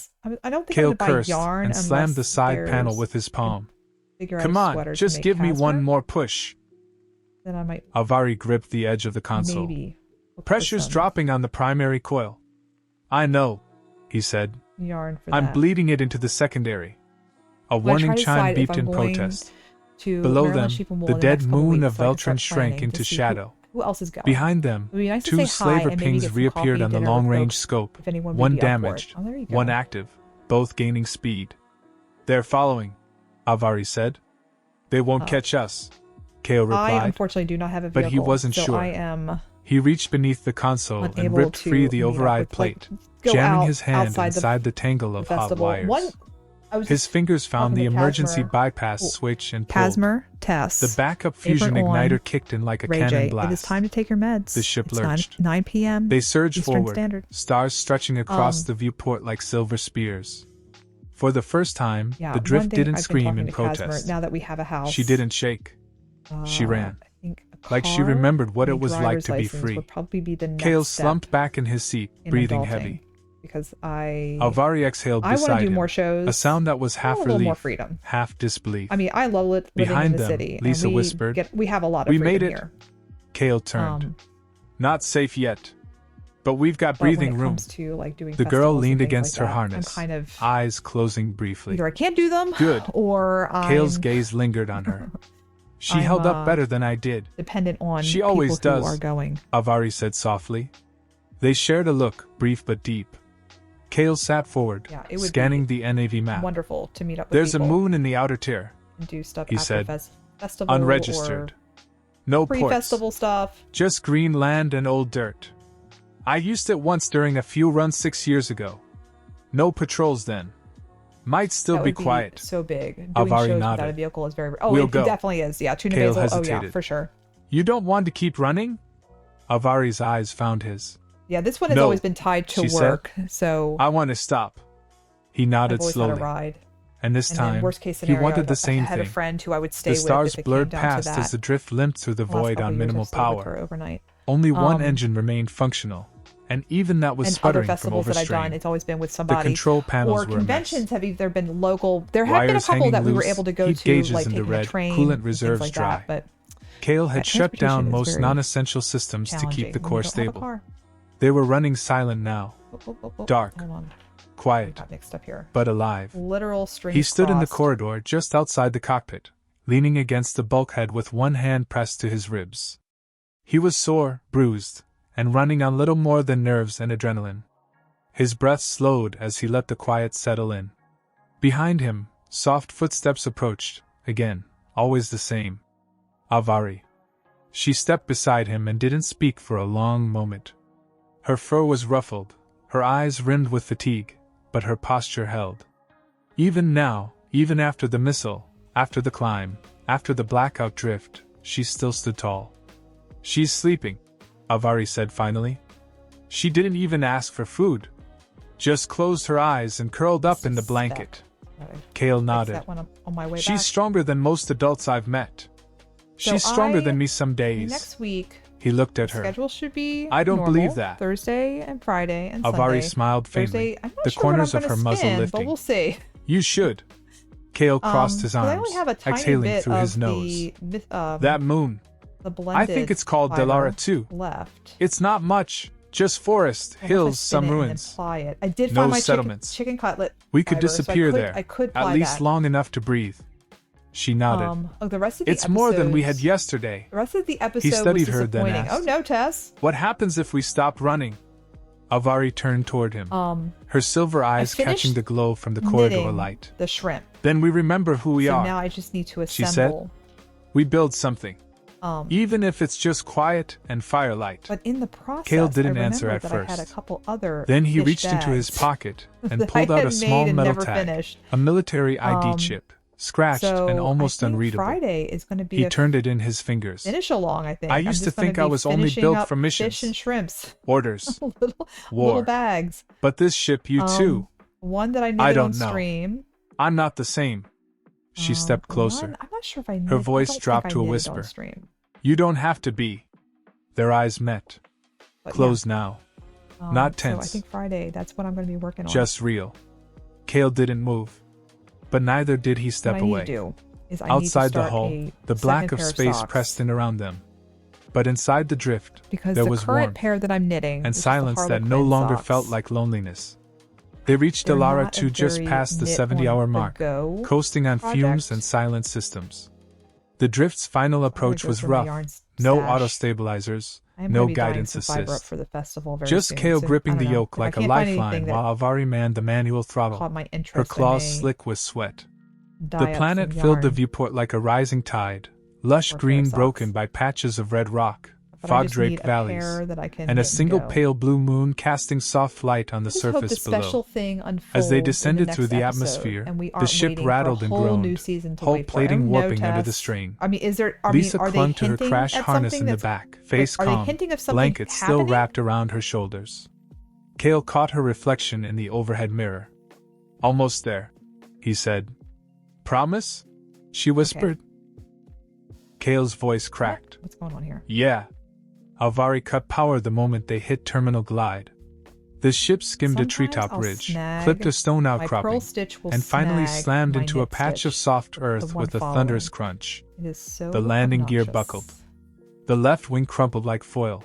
I don't think Cale I'm cursed and slammed the side panel with his palm. Come on, just give me one more push. Then I might. Alvari gripped the edge of the console. Maybe. Pressure's dropping on the primary coil. I know, he said. Yarn for I'm that. bleeding it into the secondary. A warning chime beeped in protest. Below them, the dead moon of Veltron shrank into shadow. Who else is going? Behind them, nice 2 slaver pings reappeared on the long-range scope. One damaged, one active, both gaining speed. They're following, Alvari said. They won't catch us, Cale replied. I unfortunately do not have a vehicle, but he wasn't so sure. I am He reached beneath the console and ripped free the override plate, jamming his hand inside the tangle of hot wires. His fingers found the emergency bypass switch and pulled. Casmer, Tess. The backup fusion igniter kicked in like a cannon blast. It is time to take your meds. The ship lurched. 9 p.m. They surged Eastern forward, Standard. stars stretching across the viewport like silver spears. For the first time, the drift didn't scream in protest. Now that we have a house. She didn't shake. She ran. Like she remembered what it was like to be free. Cale slumped back in his seat, breathing heavy. Because Alvari exhaled beside him. I want to do more shows. A sound that was half relief, more freedom. half disbelief. I mean, I love living Behind in the them, city. Lisa whispered, we have a lot of freedom made it. Here. Cale turned. Not safe yet. But we've got breathing room. The girl leaned against her harness, eyes closing briefly. Either I can't do them, good. Or Cale's gaze lingered on her. She held up better than I did. Dependent on she always people does. Who are going. Alvari said softly. They shared a look, brief but deep. Cale sat forward, scanning the NAV map. Wonderful to meet up with There's a moon in the outer tier, and do stuff he after said. Festival Unregistered. No ports. Pre-festival stuff. Just green land and old dirt. I used it once during a few runs 6 years ago. No patrols then. Might still be quiet. So big. Doing Alvari shows nodded. without a vehicle is very. Oh, we'll it go. Definitely is. Yeah, tuna Cale basil. hesitated. Oh yeah, for sure. You don't want to keep running? Alvari's eyes found his. Yeah, this one has always been tied to work. So I want to stop. He nodded slowly. Had a ride. And this time, worst case scenario, he wanted the same I had thing. A friend who I would stay the stars with blurred past as the drift limped through the void on minimal power. Overnight. Only one engine remained functional, and even that was sputtering from overstrain. Other festivals that I've done, it's always been with somebody. The control panels or conventions have either been local. There have been a couple that we were able to go to, like taking a train, coolant reserves like dry. But Cale had shut down most non-essential systems to keep the core stable. They were running silent now, dark, quiet, mixed up here. But alive. Literal strings He stood crossed. in the corridor just outside the cockpit, leaning against the bulkhead with one hand pressed to his ribs. He was sore, bruised, and running on little more than nerves and adrenaline. His breath slowed as he let the quiet settle in. Behind him, soft footsteps approached, again, always the same. Alvari. She stepped beside him and didn't speak for a long moment. Her fur was ruffled, her eyes rimmed with fatigue, but her posture held. Even now, even after the missile, after the climb, after the blackout drift, she still stood tall. She's sleeping, Alvari said finally. She didn't even ask for food. Just closed her eyes and curled up in the blanket. Cale nodded. She's stronger than most adults I've met. She's stronger than me some days. Next week, he looked at her. Schedule should be I don't normal, believe that. Thursday and Friday and Alvari Sunday. smiled faintly, I'm not the sure corners what of I'm her muzzle spin, lifting. But we'll see. You should. Cale crossed his arms, I only have a tiny exhaling bit through his of nose. The, that moon. The I think it's called Delara too. Left. It's not much. Just forest, hills, some ruins. I did no find my settlements. Chicken cutlet. We could disappear there. I could at least long enough to breathe. She nodded. The rest of the it's more than we had yesterday. The rest of the episode he studied was her, then disappointing. asked, Oh no, Tess. What happens if we stop running? Alvari turned toward him, her silver eyes catching the glow from the corridor light. The shrimp. Then we remember who we are. Now I just need to assemble. She said, we build something. Even if it's just quiet and firelight. But in the process, Cale didn't answer at first. I had a couple other then he reached into his pocket and pulled out a small metal tag, a military ID chip, scratched and almost unreadable. Friday is going to be he turned it in his fingers. Finish along, I think. I used to think I was only built for missions. Fish and shrimps. Orders. War. Little bags. But this ship, you too. One that I knitted on stream. I'm not the same. She stepped closer. I'm not sure if I knew. Her voice dropped to a whisper. You don't have to be. Their eyes met. Closed now. Not tense. So I think Friday, that's what I'm going to be working on. Just real. Kale didn't move. But neither did he step away. Outside the hull, the black of space pressed in around them. But inside the drift, there was warmth pair that I'm knitting, and silence that no longer felt like loneliness. They reached Delara 2 just past the 70-hour mark, coasting on fumes and silent systems. The drift's final approach was rough. No auto-stabilizers, no guidance assist. Just Kale gripping the yoke like a lifeline while Alvari manned the manual throttle, her claws slick with sweat. The planet filled the viewport like a rising tide, lush green broken by patches of red rock, fog-draped valleys, and a single pale blue moon casting soft light on the surface below. As they descended through the atmosphere, the ship rattled and groaned, hull plating warping under the strain. Lisa clung to her crash harness in the back, face calm, blankets still wrapped around her shoulders. Kale caught her reflection in the overhead mirror. Almost there, he said. Promise? She whispered. Kale's voice cracked. What's going on here? Yeah. Alvari cut power the moment they hit terminal glide. The ship skimmed a treetop ridge, clipped a stone outcropping, and finally slammed into a patch of soft earth with a thunderous crunch. The landing gear buckled. The left wing crumpled like foil.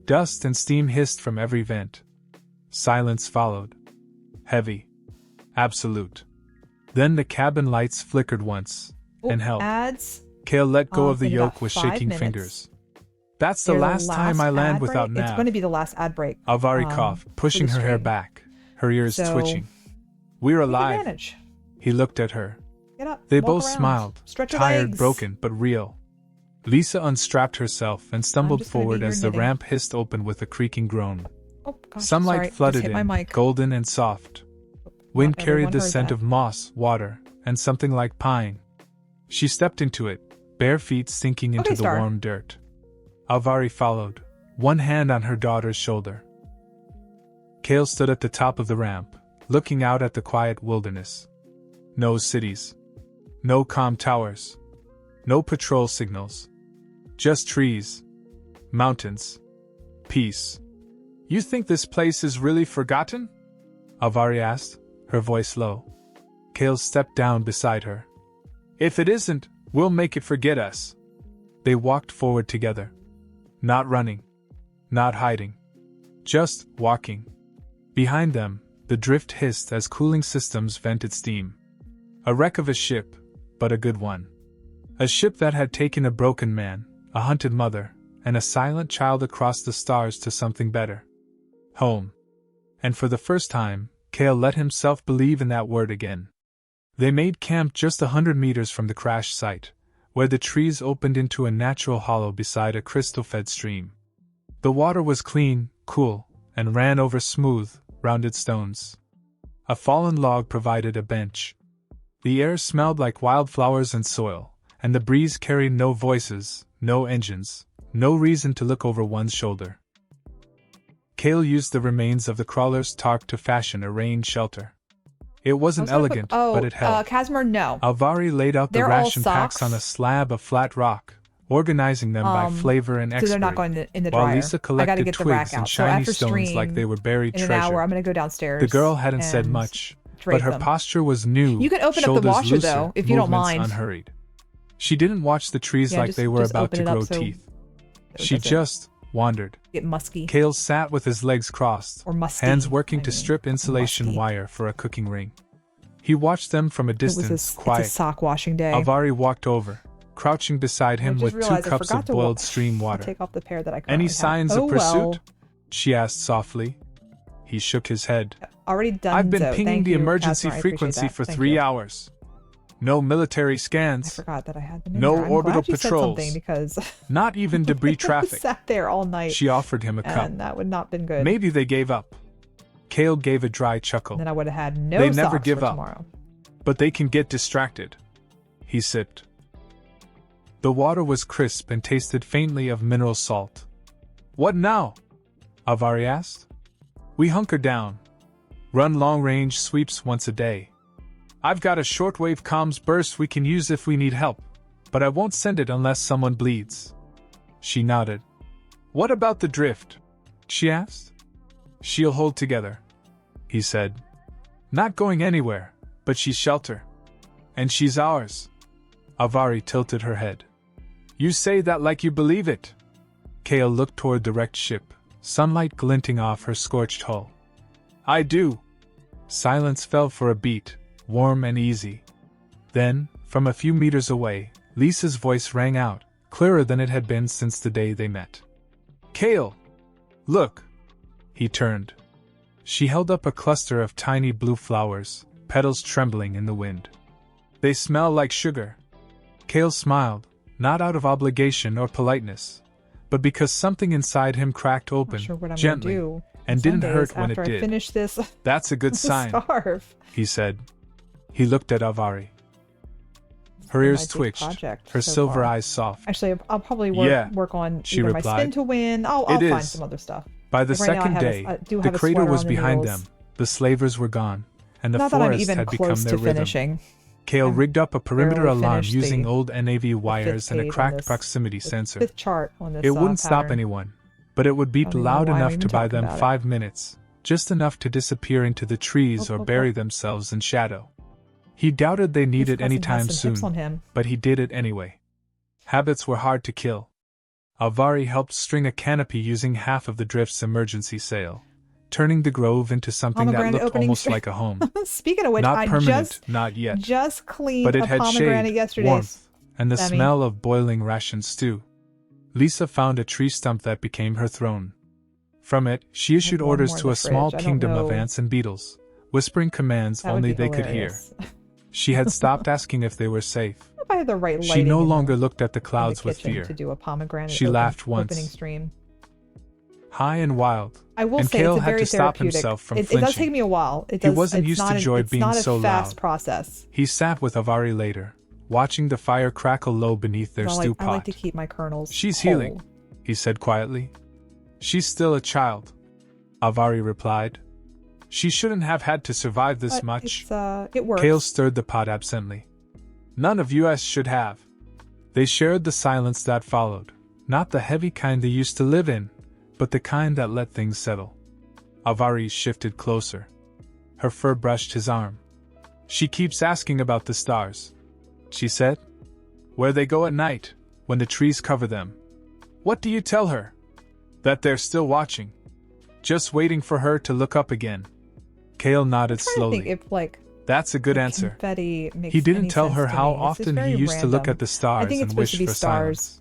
Dust and steam hissed from every vent. Silence followed. Heavy. Absolute. Then the cabin lights flickered once, and held. Kale let go of the yoke with shaking fingers. That's the last time I land without nav. It's going to be the last ad break. Alvari coughed, pushing her hair back, her ears twitching. We're alive. He looked at her. Get up, they both smiled, tired, broken, but real. Lisa unstrapped herself and stumbled forward as the ramp hissed open with a creaking groan. Sunlight flooded in, golden and soft. Wind carried the scent of moss, water, and something like pine. She stepped into it, bare feet sinking into the warm dirt. Alvari followed, one hand on her daughter's shoulder. Kale stood at the top of the ramp, looking out at the quiet wilderness. No cities. No comm towers. No patrol signals. Just trees. Mountains. Peace. You think this place is really forgotten? Alvari asked, her voice low. Kale stepped down beside her. If it isn't, we'll make it forget us. They walked forward together. Not running. Not hiding. Just walking. Behind them, the drift hissed as cooling systems vented steam. A wreck of a ship, but a good one. A ship that had taken a broken man, a hunted mother, and a silent child across the stars to something better. Home. And for the first time, Kale let himself believe in that word again. They made camp just 100 meters from the crash site, where the trees opened into a natural hollow beside a crystal-fed stream. The water was clean, cool, and ran over smooth, rounded stones. A fallen log provided a bench. The air smelled like wildflowers and soil, and the breeze carried no voices, no engines, no reason to look over one's shoulder. Kale used the remains of the crawler's tarp to fashion a rain shelter. It wasn't elegant, but it held. Casimir, no. Alvari laid out the ration packs on a slab of flat rock, organizing them by flavor and expiry, they're not going in the dryer. While Lisa collected twigs and shiny stones like they were buried treasure. In an hour, I'm going to go downstairs. The girl hadn't said much, but her posture was new. You can open up the washer, looser, though, if you don't mind. Unhurried. She didn't watch the trees like they were about to grow teeth. She just wandered. Get musky. Kale sat with his legs crossed, hands working to strip insulation wire for a cooking ring. He watched them from a distance, quiet. It's a sock washing day. Alvari walked over, crouching beside him with 2 cups of boiled stream water. Take off the pair that I Any signs of pursuit? She asked softly. He shook his head. Already done. I've been pinging the emergency frequency for 3 hours. No military scans. I forgot that I had them in no there. orbital patrols. Because not even debris traffic. Sat there all night. She offered him a cup. And that would not have been good. Maybe they gave up. Kale gave a dry chuckle. Then I would have had no They socks never give for up. Tomorrow. But they can get distracted. He sipped. The water was crisp and tasted faintly of mineral salt. What now? Alvari asked. We hunker down. Run long-range sweeps once a day. I've got a shortwave comms burst we can use if we need help, but I won't send it unless someone bleeds. She nodded. What about the drift? She asked. She'll hold together, he said. Not going anywhere, but she's shelter. And she's ours. Avari tilted her head. You say that like you believe it. Kale looked toward the wrecked ship, sunlight glinting off her scorched hull. I do. Silence fell for a beat, warm and easy. Then, from a few meters away, Lisa's voice rang out, clearer than it had been since the day they met. Kale! Look! He turned. She held up a cluster of tiny blue flowers, petals trembling in the wind. They smell like sugar. Kale smiled, not out of obligation or politeness, but because something inside him cracked open, gently, and didn't hurt when it did. Finish this That's a good sign, scarf. He said. He looked at Avari. Her ears twitched, her silver eyes soft. Actually, I'll probably work on either my spin to win. I'll find some other stuff. By the second day, the crater was behind them, the slavers were gone, and the forest had become their rhythm. Kale rigged up a perimeter alarm using old NAV wires and a cracked proximity sensor. It wouldn't stop anyone, but it would beep loud enough to buy them 5 minutes, just enough to disappear into the trees or bury themselves in shadow. He doubted they needed any time soon, but he did it anyway. Habits were hard to kill. Avari helped string a canopy using half of the drift's emergency sail, turning the grove into something that looked almost like a home. Speaking of which, not permanent, not yet. Just cleaned but it a had pomegranate shade, yesterday. Warmth, and the smell of boiling ration stew. Lisa found a tree stump that became her throne. From it, she issued orders to a small kingdom of ants and beetles, whispering commands only they could hear. She had stopped asking if they were safe. If I had the right she no longer looked at the clouds with fear. To do a pomegranate she laughed once. Stream. High and wild. I will and say Kale it's a very had to stop himself from flinching. It does take me a while. He wasn't used to joy being so loud. It's not a fast process. He sat with Avari later, watching the fire crackle low beneath their stew pot. I like to keep my kernels She's whole. Healing, he said quietly. She's still a child, Avari replied. She shouldn't have had to survive this much. It works. Kale stirred the pot absently. None of us should have. They shared the silence that followed, not the heavy kind they used to live in, but the kind that let things settle. Avari shifted closer. Her fur brushed his arm. She keeps asking about the stars, she said. Where they go at night, when the trees cover them. What do you tell her? That they're still watching. Just waiting for her to look up again. Kale nodded slowly. That's a good answer. He didn't tell her how often he used to look at the stars and wish for silence.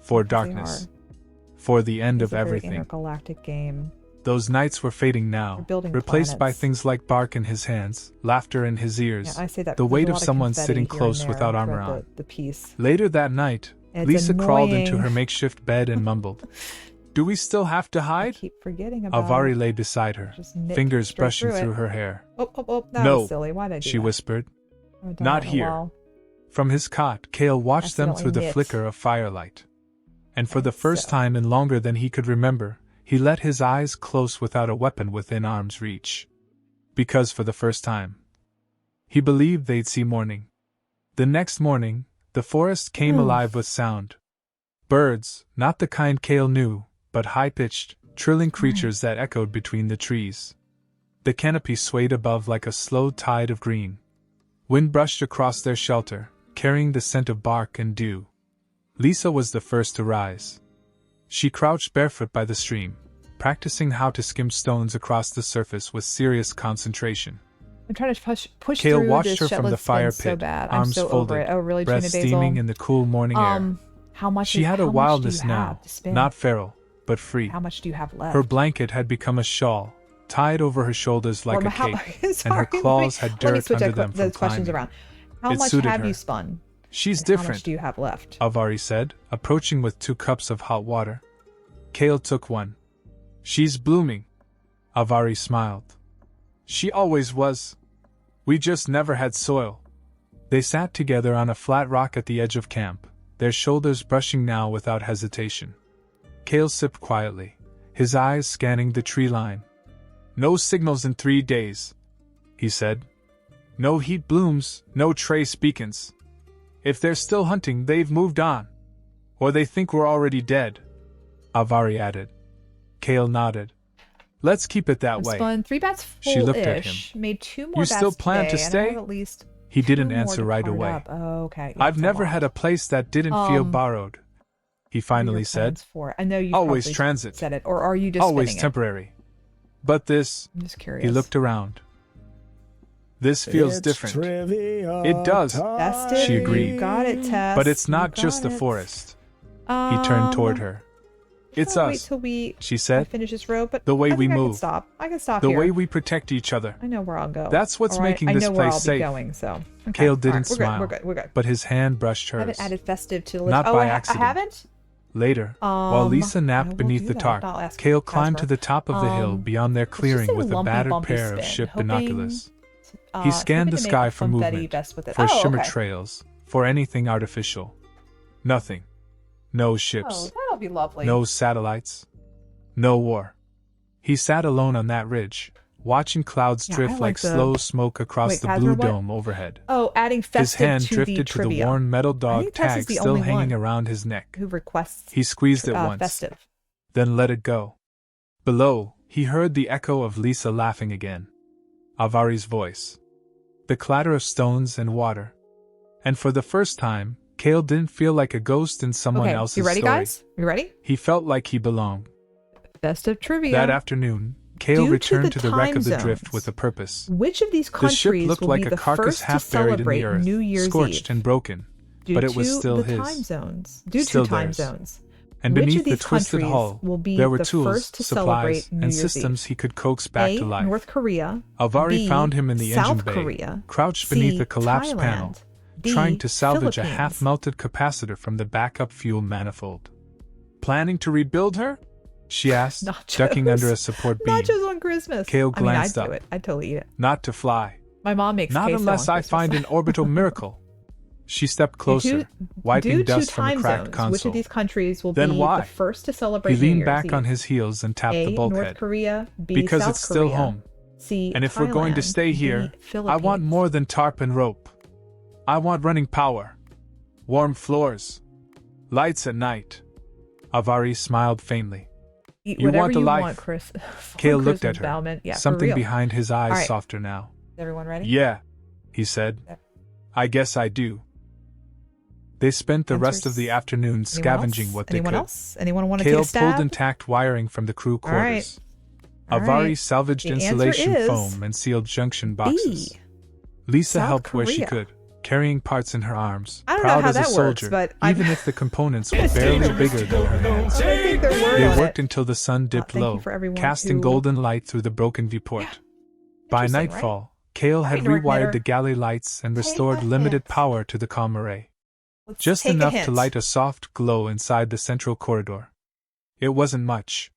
For darkness. For the end of everything. Intergalactic game. Those nights were fading now, replaced by things like bark in his hands, laughter in his ears, the weight of someone sitting close without armor on. Later that night, Lisa crawled into her makeshift bed and mumbled, Do we still have to hide? I keep forgetting about Avari lay beside her, fingers brushing through her hair. That was silly. Why did I do she that? whispered. Not here. From his cot, Kale watched them through the flicker of firelight. And for the first time in longer than he could remember, he let his eyes close without a weapon within arm's reach. Because for the first time, he believed they'd see morning. The next morning, the forest came alive with sound. Birds, not the kind Kale knew, but high-pitched, trilling creatures that echoed between the trees. The canopy swayed above like a slow tide of green. Wind brushed across their shelter, carrying the scent of bark and dew. Lisa was the first to rise. She crouched barefoot by the stream, practicing how to skim stones across the surface with serious concentration. I'm trying to push Kale through watched this her from the fire so pit, bad. arms so folded, really, breath steaming in the cool morning air. How much? She had a wildness now, not feral, but free. How much do you have left? Her blanket had become a shawl, tied over her shoulders like a cape, and her claws had dirt under them from climbing. How much have you spun? She's different. How much do you have left? Avari said, approaching with 2 cups of hot water. Kale took one. She's blooming. Avari smiled. She always was. We just never had soil. They sat together on a flat rock at the edge of camp, their shoulders brushing now without hesitation. Kale sipped quietly, his eyes scanning the tree line. No signals in 3 days, he said. No heat blooms, no trace beacons. If they're still hunting, they've moved on. Or they think we're already dead, Avari added. Kale nodded. Let's keep it that way. Spun 3 bats full-ish. She looked at him. Made 2 more You bats still plan today, to stay? And I have at least he didn't 2 answer more right to away. up. Oh, okay. Yeah, I've never had a place that didn't feel borrowed, he finally said. I know you always transit. Said it, or are you just always temporary. But this, I'm just curious. He looked around. This feels different. It does, Festive. She agreed. You got it, Tess. But it's not just the forest. He turned toward her. It's us, wait till we she said. Finish this road, but the way we I move. I can stop the here. way we protect each other. I know where I'll go. That's what's making this place safe. Going, so. Okay. Kale didn't we're smile. Good, we're good. But his hand brushed hers. I haven't added festive to the list. Not by accident. I haven't? Later, while Lisa napped beneath the tarp, Kale climbed to the top of the hill beyond their clearing with a battered pair of ship binoculars. He scanned the sky for movement, for shimmer trails, for anything artificial. Nothing. No ships. Oh, that'll be lovely. No satellites. No war. He sat alone on that ridge, watching clouds drift like slow smoke across the blue dome overhead. Oh, adding festive his hand to drifted the to the worn metal dog tag still hanging around his neck. Who requests he squeezed it once, festive. Then let it go. Below, he heard the echo of Lisa laughing again. Avari's voice. The clatter of stones and water. And for the first time, Kale didn't feel like a ghost in someone else's story. You ready, guys? You ready? He felt like he belonged. Festive trivia. That afternoon, Kale returned to the wreck of the drift with a purpose. Which of these countries the ship looked will like be a the carcass first half to buried in celebrate the earth, New Year's scorched Eve? and broken, but it was still his. Time zones. Due still to time theirs. zones. And Which beneath of the these twisted countries hull, will be there were the tools, first to supplies, celebrate New and Year's systems Eve? he could coax back A, to life. North Korea. Alvari B, found him in the South engine bay, Korea, crouched C, beneath a collapsed Thailand, panel, D, trying to salvage a Philippines. half-melted capacitor from the backup fuel manifold. Planning to rebuild her? She asked, ducking under a support beam. Nachos on Christmas. Kale glanced I'd up. do it. I'd totally eat it. Not to fly. My mom makes Not queso unless on I Christmas. find an orbital miracle. She stepped closer, wiping dust from a cracked console. Which of these countries will Then be why? the first to celebrate He leaned New Year's back on Eve? his heels and tapped A, the bulkhead. North Korea, B, Because South it's still Korea, home. C, And if we're going to Thailand, stay D, here, I Philippines. want more than tarp and rope. I want running power. Warm floors. Lights at night. Avari smiled faintly. Eat You whatever want the you life. want, Chris. Kale looked at her, Bauman. Yeah, for something real. behind his eyes right. softer now. Is everyone ready? Yeah, he said. Yeah. I guess I do. They spent the rest of the afternoon scavenging what they Anyone could. else? Anyone want to Kale take a stab? pulled intact wiring from the crew All right. quarters. All Avari right. salvaged The insulation answer is foam and sealed junction boxes. B. Lisa South helped where she Korea. could, carrying parts in her arms, I don't know proud how as a that works, soldier, but even if the components were barely bigger than her hands. I don't think they're word They on worked it. until the sun dipped thank you low, for everyone casting who- golden light through the broken viewport. By Interesting, nightfall, Kale had Right, North rewired Knitter. the galley lights and Take restored a limited hint. power to the comm array. Let's Just take a enough to hint. light a soft glow inside the central corridor. It wasn't much,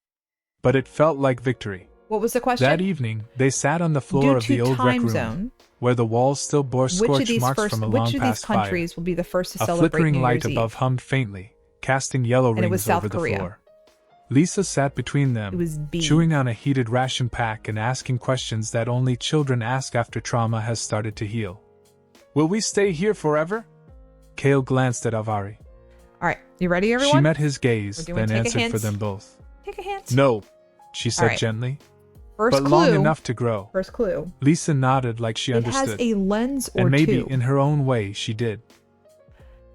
but it felt like victory. What was the question? That evening, they sat on the floor Due of the to old rec time room, zone, where the walls still bore which of scorch these marks from a long which of these past fire. countries will be the first to A celebrate flickering New light Year's above Eve? hummed faintly, casting yellow And it was rings South over the Korea. floor. Lisa sat between them, It was B. chewing on a heated ration pack and asking questions that only children ask after trauma has started to heal. Will we stay here forever? Kale glanced at Avari. All right, you ready, everyone? She met his gaze, We're doing then take a answered for hint. them both. Take a hint. No, she said right. gently, First but clue. long enough to grow. First clue. Lisa nodded like she It understood, has a lens or and maybe two. in her own way she did.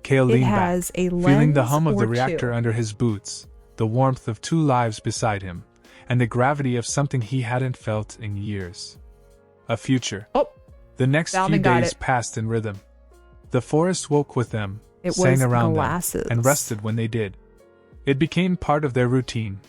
Kale It leaned has back, a feeling the lens hum of or the reactor two. under his boots, the warmth of two lives beside him, and the gravity of something he hadn't felt in years. A future. Oh, The next few Bauman got days it. passed in rhythm. The forest woke with them, it sang was around glasses. them, and rested when they did. It became part of their routine.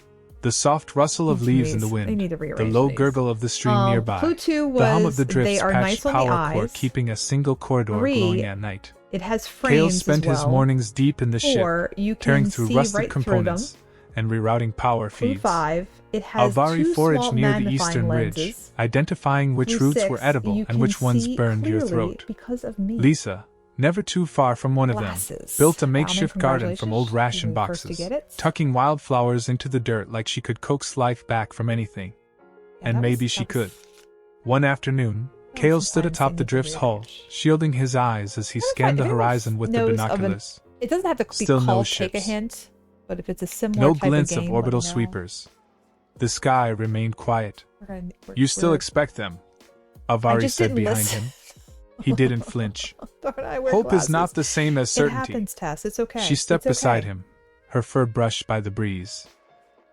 The soft rustle of leaves in the They wind, need to the rearrange low these. gurgle of the stream nearby, Clue 2 was the hum of the drifts they are patched nice on the power cord eyes. keeping a single corridor 3, glowing at night. It has Kale frames spent as well. his mornings deep in the ship, 4, you tearing can through see rusted right components and rerouting power through them. feeds. Clue 5, it has Alvari two foraged small near the magnifying eastern ridge, lenses. identifying which Clue roots 6, were edible you and can which ones see burned your clearly throat. because of me. Lisa, never too far from one of them, Glasses. built a Bauman, makeshift garden from old ration congratulations. You were the first to boxes, get it. tucking wildflowers into the dirt like she could coax life back from anything. Yeah, And that maybe was- she that was- could. One afternoon, Kale stood atop the drift's hull, shielding his eyes as he scanned the horizon with the binoculars. It doesn't have to be Still called no Take a ships. Hint, but if it's a similar No type of glints game, of orbital let me know. sweepers. The sky remained quiet. We're You still expect them, Avari said didn't behind listen. him. He didn't flinch. Darn, I wear Hope glasses. is not the same as certainty. It happens, Tess. It's okay. She stepped It's beside okay. him, her fur brushed by the breeze.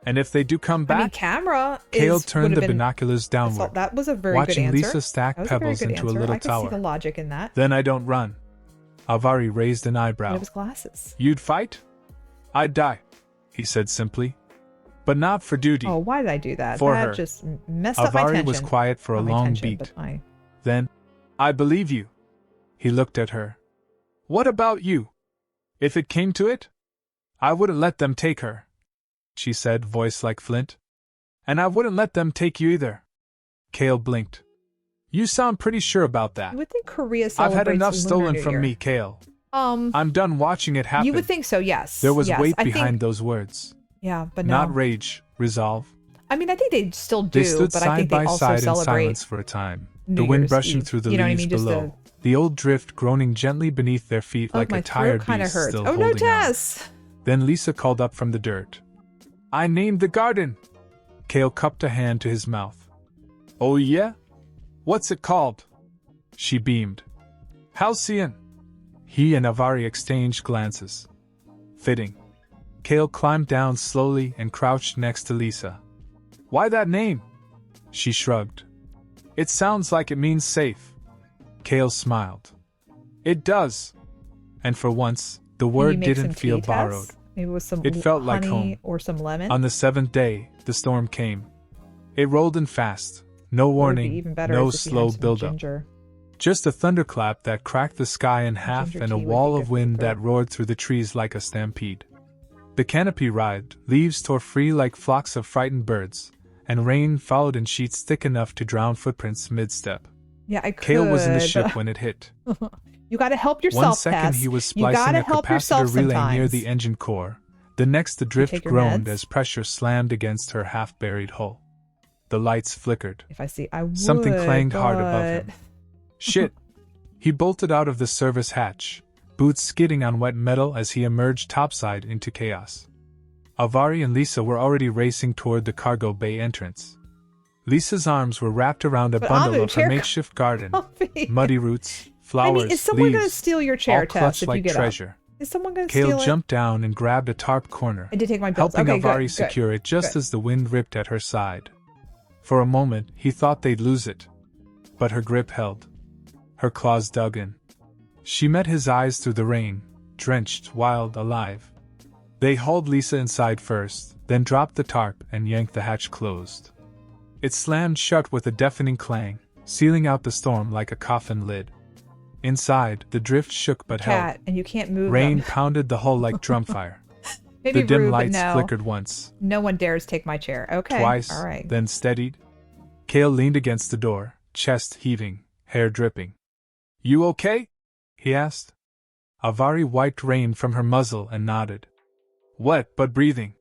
And if they do come back, I mean, camera Kale is, turned would the have been, binoculars downward, that was a very watching good answer. Lisa stack That was a very pebbles good into a answer. little I can tower. see the logic in that. Then I don't run. Avari raised an But eyebrow. it was glasses. You'd fight? I'd die, he said simply. But not for duty. Oh, why did I do that? For that her. just messed up my Avari tension. was quiet for a Not my long tension, beat. but my- Then, I believe you. He looked at her. What about you? If it came to it, I wouldn't let them take her, she said, voice like flint. And I wouldn't let them take you either. Kale blinked. You sound pretty sure about that. You would think Korea I've celebrates had enough Lunar stolen New from Year. me, Kale. I'm done watching it happen. You would think so, yes. There was yes. weight I behind think, those words. Yeah, but no. Not rage, resolve. I mean, I think they still do, They stood but side I think by they also side in celebrate silence for a time. New The wind Year's brushing Eve. through the You know what I leaves mean? Just below. The old drift groaning gently beneath their feet like my a tired throat kinda beast hurts. still Oh no, holding on. Tess! Then Lisa called up from the dirt. I named the garden. Kale cupped a hand to his mouth. Oh yeah? What's it called? She beamed. Halcyon. He and Avari exchanged glances. Fitting. Kale climbed down slowly and crouched next to Lisa. Why that name? She shrugged. It sounds like it means safe. Kale smiled. It does. And for once, the word didn't feel borrowed. Maybe with some It felt like honey home. or some lemon. On the seventh day, the storm came. It rolled in fast. No warning, even better no is if you slow had some buildup. ginger. Just a thunderclap that cracked the sky in half Ginger and a tea would wall be of good for wind the that throat. roared through the trees like a stampede. The canopy writhed, leaves tore free like flocks of frightened birds, and rain followed in sheets thick enough to drown footprints mid-step. Yeah, I could. Kale was in the ship when it hit. You gotta help yourself, One second Tess. he was You splicing gotta a help yourself capacitor relay near sometimes. the engine core. The next the drift take your groaned meds? as pressure slammed against her half-buried hull. The lights flickered. If I see, I would. Something clanged hard above but- him. Shit! He bolted out of the service hatch, boots skidding on wet metal as he emerged topside into chaos. Avari and Lisa were already racing toward the cargo bay entrance. Lisa's arms were wrapped around a But bundle Amu, of her chair makeshift garden, Coffee. muddy roots, I flowers, mean, is someone leaves, gonna steal your chair, all Tess, clutched if you like get treasure. up? Is someone gonna Kale steal it? jumped down and grabbed a tarp corner, I did take my bills. helping Okay, Avari good, secure it just good. as the wind ripped at her side. For a moment, he thought they'd lose it. But her grip held. Her claws dug in. She met his eyes through the rain, drenched, wild, alive. They hauled Lisa inside first, then dropped the tarp and yanked the hatch closed. It slammed shut with a deafening clang, sealing out the storm like a coffin lid. Inside, the drift shook but held. Cat, and you can't move Rain them. pounded the hull like drumfire. Maybe The dim rude, lights but no. flickered once, No one dares take my chair. Okay. twice, All right. then steadied. Kale leaned against the door, chest heaving, hair dripping. You okay? He asked. Avari wiped rain from her muzzle and nodded. Wet but breathing.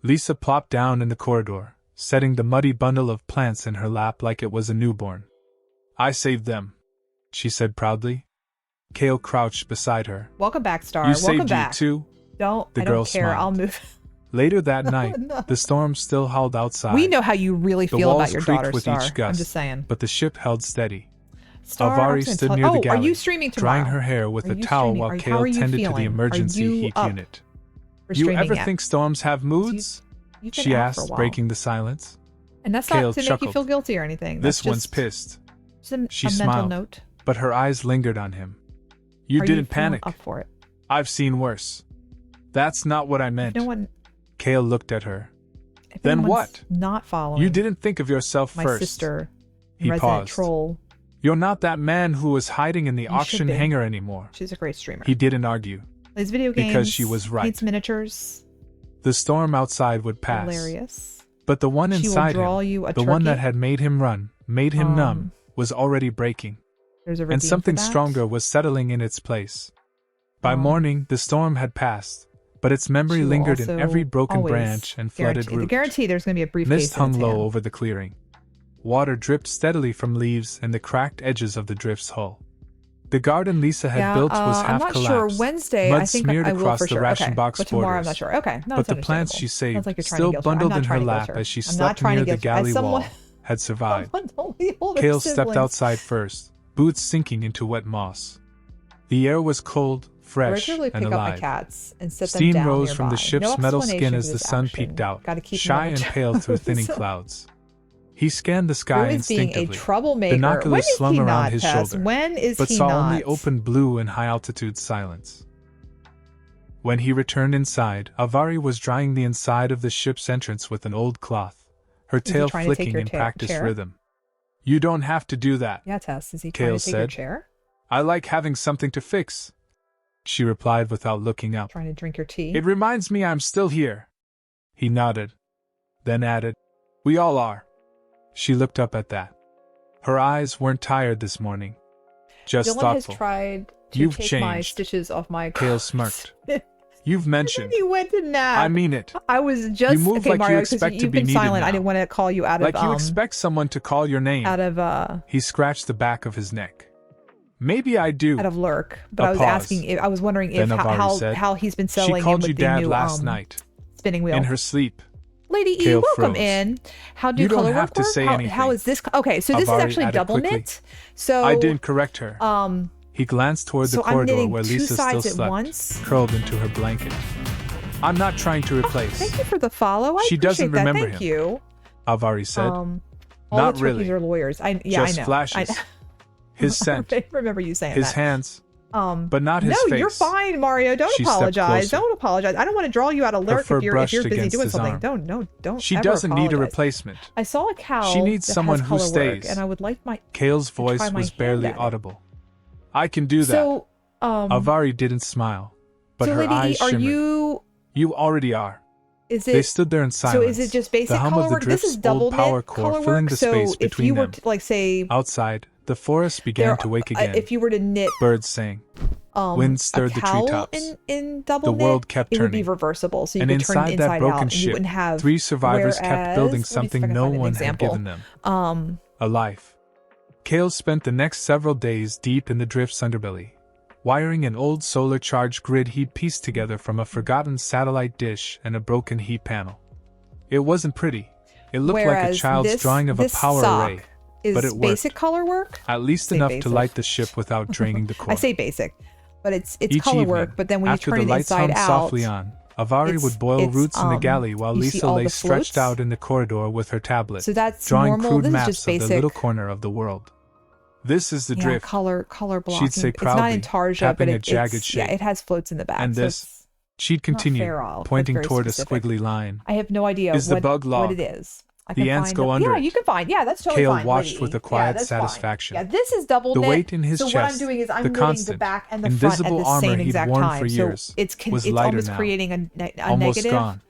Lisa plopped down in the corridor, setting the muddy bundle of plants in her lap like it was a newborn. I saved them, she said proudly. Kale crouched beside her. Welcome back, Star. You Welcome saved back. you too? Don't. The I girl don't care. smiled. I'll move. Later that night, No. the storm still howled outside. We know how you really The feel walls about your creaked daughter, with Star. each gust, I'm just saying. but the ship held steady. Star, Avari I'm just stood gonna near tell- the Oh, galley, are you streaming tomorrow? drying her hair with Are a you towel streaming? while How Kale are you tended to the feeling? emergency Are you heat up unit. for You streaming ever yet? think storms have moods? You've been She out for a asked, while. breaking the silence. And that's Kale not to make you chuckled. feel guilty or anything. This That's one's just, pissed. Just a, She a mental smiled. note. But her eyes lingered on him. You Are didn't feeling panic. Up for it. I've seen worse. That's not what I meant. No one. Kale looked at her. If Then anyone's what? Not following. You didn't think of yourself my first. sister. He Resident paused. Troll. You're not that man who was hiding in the You auction should be. hangar anymore. She's a great streamer. He didn't argue. Plays video games. because she was right. Paints miniatures. The storm outside would pass. Hilarious. But the one She will inside draw him, you a the one that turkey. had made him run, made him numb, was already breaking. There's a And redeem for something that. stronger was settling in its place. By Um, morning, the storm had passed, but its memory She will lingered in also every broken always branch and flooded guarantee, root. guarantee there's going to be a briefcase Mist in hung its low hand. over the clearing. Water dripped steadily from leaves and the cracked edges of the drift's hull. The garden Lisa had built was half collapsed. I'm not sure. Wednesday, Mud I think smeared I will across for the sure. ration Okay. box But tomorrow, borders. I'm not sure. Okay, no, But the plants she saved, like still bundled in her lap as she slept near the galley wall, had survived. Kale stepped outside first, boots sinking into wet moss. The air was cold, fresh, and pick alive. Up my cats and sit them Steam down rose nearby. from the ship's metal skin as the sun peeked out, shy and pale through thinning clouds. He scanned the sky instinctively, being a troublemaker. binoculars slung around his shoulder, when is but he saw not? only open blue and high-altitude silence. When he returned inside, Avari was drying the inside of the ship's entrance with an old cloth, her tail flicking in practiced rhythm. "You don't have to do that." "Yeah, Tess, is he trying to take your chair?" "I like having something to fix," she replied without looking up. "Trying to drink your tea?" "It reminds me I'm still here." He nodded, then added, "We all are." She looked up at that. Her eyes weren't tired this morning, just Dylan thoughtful. Has tried to "You've take changed." my stitches off my Kale smirked. "You've mentioned." He went to nap. "I mean it." I was just you move like Mario, you expect to be been needed silent. now. I didn't want to call you out like of you expect someone to call your name. Out of He scratched the back of his neck. "Maybe I do." Out of lurk, but I was asking. I was wondering if how he's been selling. "She called him you with Dad the new, last night. Spinning wheel In her sleep." Lady E, Kale welcome froze. in. How do You don't color have work to work? say anything. How is this? Okay, so this Avari is actually added double quickly. knit. So I didn't correct her. He glanced toward the so I'm corridor knitting where two Lisa still sides at slept, once? curled into her blanket. "I'm not trying to replace." Thank you for the follow. I She doesn't appreciate that. remember Thank him. you. Avari said. All "Not the really. turkeys are lawyers. I Just know. flashes. His scent. I remember you saying His that. hands. But not his face. No, you're fine, Mario. Don't She stepped apologize. closer. Don't apologize. I don't want to draw you out of Her lurk fur if you're brushed busy against doing his something. arm. Don't. She ever doesn't need a apologize. replacement. I saw a cow. She needs that someone has who color work, stays. and I would like Kale's voice try my was hand barely at it. audible. "I can do that." So, Avari didn't smile, but her Lady E, eyes shimmered. You already are. Is it? They stood there in silence. So is it just basic the hum color of the work? This drift's is double old power knit core color filling work. the So space if between you were them. to, like, say Outside, the forest began to wake again. if you were to knit Birds sang. Wind stirred the treetops. in double The knit, world kept it would be turning. reversible, so you And could turn it inside that inside broken out, and ship, you wouldn't have. 3 survivors kept building whereas- something let me see if I can no find an one had example. given them. A life. Kale spent the next several days deep in the drift's underbelly, wiring an old solar-charged grid he'd pieced together from a forgotten satellite dish and a broken heat panel. It wasn't pretty. It looked like a child's drawing of a power array, but it worked. Basic color work? At least enough to light the ship without draining the core. I say basic, but it's Each color evening, work. But then when you after turn the it lights inside hummed out, softly on, Avari would boil roots in the galley while you see Lisa all lay the stretched floats? out in the corridor with her tablet, so that's drawing normal. crude This is maps just of basic. the little corner of the world. "This is the drift," color blocking. she'd say It's proudly, not in Tarja, tapping but a jagged shape. it has floats in the back. "And so this," it's she'd not continue, fair off, but pointing very toward specific. a squiggly line. I have no idea "Is the what, bug log. what it is. I The can ants find go it. under Yeah, it." you can find. Yeah, that's totally Kale fine. watched Lady. with a quiet that's satisfaction. fine. Yeah, this is double The knit. weight in his so chest, what I'm doing is I'm the knitting constant, the back and the front at invisible the armor same he'd exact worn time. for years, so it's was it's lighter almost now. creating a Almost negative. gone.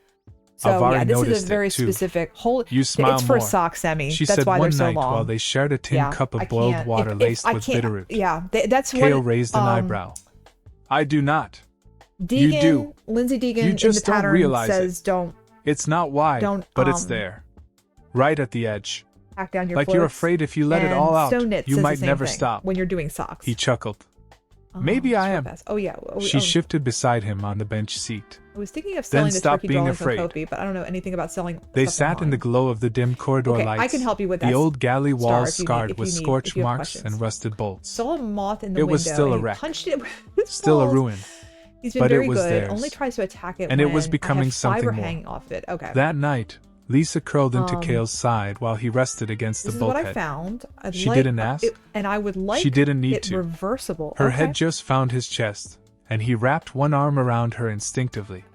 So Avari yeah, this is noticed a very it, too. specific whole. "You smile It's for more," a sock semi. she That's said why one they're so night long. while they shared a tin cup of I boiled can't. water If laced I with can't- bitterroot. Yeah, that's Kale what. raised an eyebrow. "I do not." Deegan, "You do. Lindsay Deegan You just in the don't pattern realize says don't It's not wide, Don't, but it's there. Right at the edge. pack down your Like you're floats. afraid if you let it all out, So knit you says might the same never thing stop. when you're doing socks. He chuckled. "Maybe I am." Fast. Oh yeah. She shifted beside him on the bench seat. I was thinking of selling the stopped turkey being drawings on afraid. Kofi, but I don't know anything about selling. They stuff sat in the online. glow of the dim corridor Okay, lights. I can help you with that. The old galley Star, walls if you need- scarred if with you need- scorch if you have marks questions. and rusted bolts. Saw a moth in the It window. was still a and he wreck. punched it with his Still a balls. ruin. He's been but very it was good. theirs. Only tries to attack it And it when was becoming I have something fiber more. hanging off it. Okay. That night, Lisa curled into Kale's side while he rested against This the is what bulkhead. I found. She didn't ask? And I would like She didn't need it to. reversible. Her Okay. head just found his chest, and he wrapped one arm around her instinctively.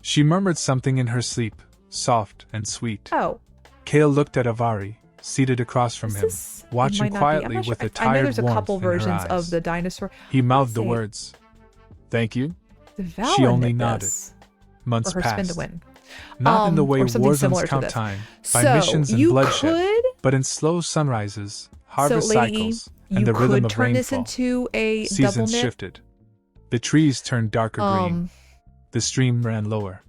She murmured something in her sleep, soft and sweet. Oh. Kale looked at Avari, seated across from him, It watching might not be. I'm quietly not sure. with a I know tired there's a warmth couple in her versions eyes. of the dinosaur. He mouthed the see. words. "Thank you." The Val She only knit nodded. this Months for her spin passed. to win. Not in the way or something war similar zones to count this. time, by So, missions and you bloodshed, could- but in slow sunrises, harvest so, Lady, cycles, you and the rhythm could of turn this rainfall. into a double Seasons knit. shifted. The trees turned darker green. The stream ran lower.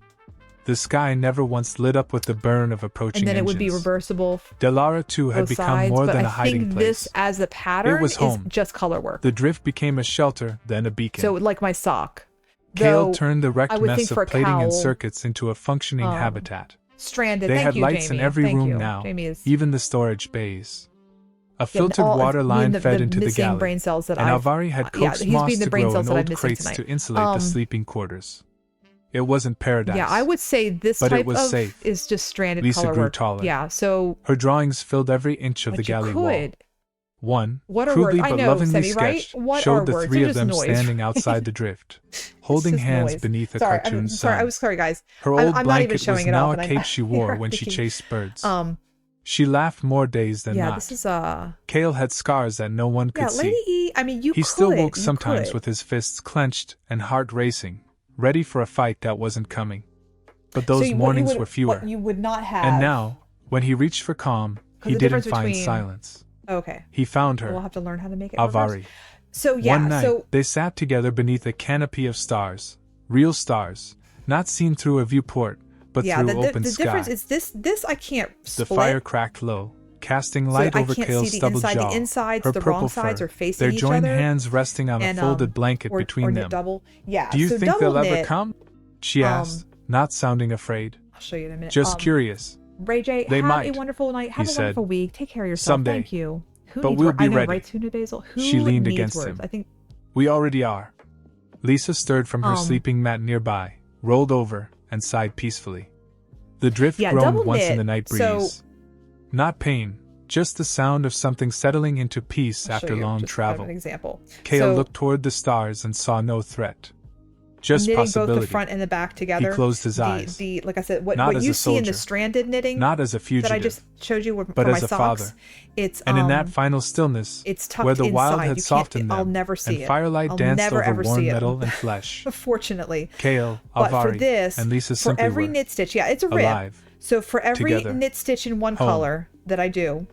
The sky never once lit up with the burn of approaching And then engines. it would be reversible. Delara, too, had become sides, more but than I a hiding think place. this as a pattern It was home. is just color work. The drift became a shelter, then a beacon. So like my sock. Kale Though, turned the wrecked I would mess think of for a plating and cowl, circuits into a functioning habitat. Stranded. They Thank had you, lights Jamie. in every Thank room you. now, Jamie is, even the storage bays. A yeah, filtered water line the fed into the missing galley, brain cells that and Alvari had coaxed he's moss being the to brain grow cells in that I'm old missing crates tonight. to insulate the sleeping quarters. It wasn't paradise. Yeah, I would say this but type it was of safe. is just stranded Lisa color grew work. taller. Yeah, so Her drawings filled every inch of the galley wall. One, what are crudely words? but I know, lovingly Semi, right? sketched, What showed are the words? three They're of just them noise, standing right? outside the drift, holding hands noise. beneath a Sorry, cartoon sun. I was sorry, guys. Her old I'm not even blanket showing was it now off, a and cape she wore when she chased birds. She laughed more days than not. Yeah, this is Kale had scars that no one could see. Lady E, I mean, He still woke sometimes with his fists clenched and heart racing, ready for a fight that wasn't coming. But those mornings were fewer. What you would not have. And now, when he reached for calm, he didn't find silence. Okay. He found her. We'll have to learn how to make it Alvari. So yeah, One night, they sat together beneath a canopy of stars, real stars, not seen through a viewport, but through open sky. The difference is this I can't split. The fire cracked low, casting light over Kale's stubbled jaw. The insides, her the purple wrong sides fur, are facing their each joined other. hands resting on a folded blanket between them. Double. Yeah. Do you so think they'll double ever knit, come? She asked, not sounding afraid. I'll show you in a minute. Just curious. Ray J, They have might, a wonderful night. Have a said. wonderful week. Take care of yourself. Someday. Thank you. Who But needs we'll words? be I know, ready. right, Tuna Basil? Who She leaned needs against words? him. I think We already are. Lisa stirred from her sleeping mat nearby, rolled over, and sighed peacefully. The drift groaned once in the night breeze. Not pain, just the sound of something settling into peace after long travel. An example. Kale looked toward the stars and saw no threat. Just knitting possibility. both the front and the back together. He closed his eyes. Like I said, what Not as you a see in the soldier. stranded knitting, Not as a fugitive, that I just showed you but for as my a socks, father. it's And in that final stillness, it's tucked where the wild inside. had You softened them, I'll never see and it. firelight I'll danced never, over ever warm see it. metal and flesh. Fortunately, Kale, but for Alvari, this, and Lisa for simply every were knit stitch, yeah, it's a rib. alive, So for every together, knit stitch in one home. color that I do,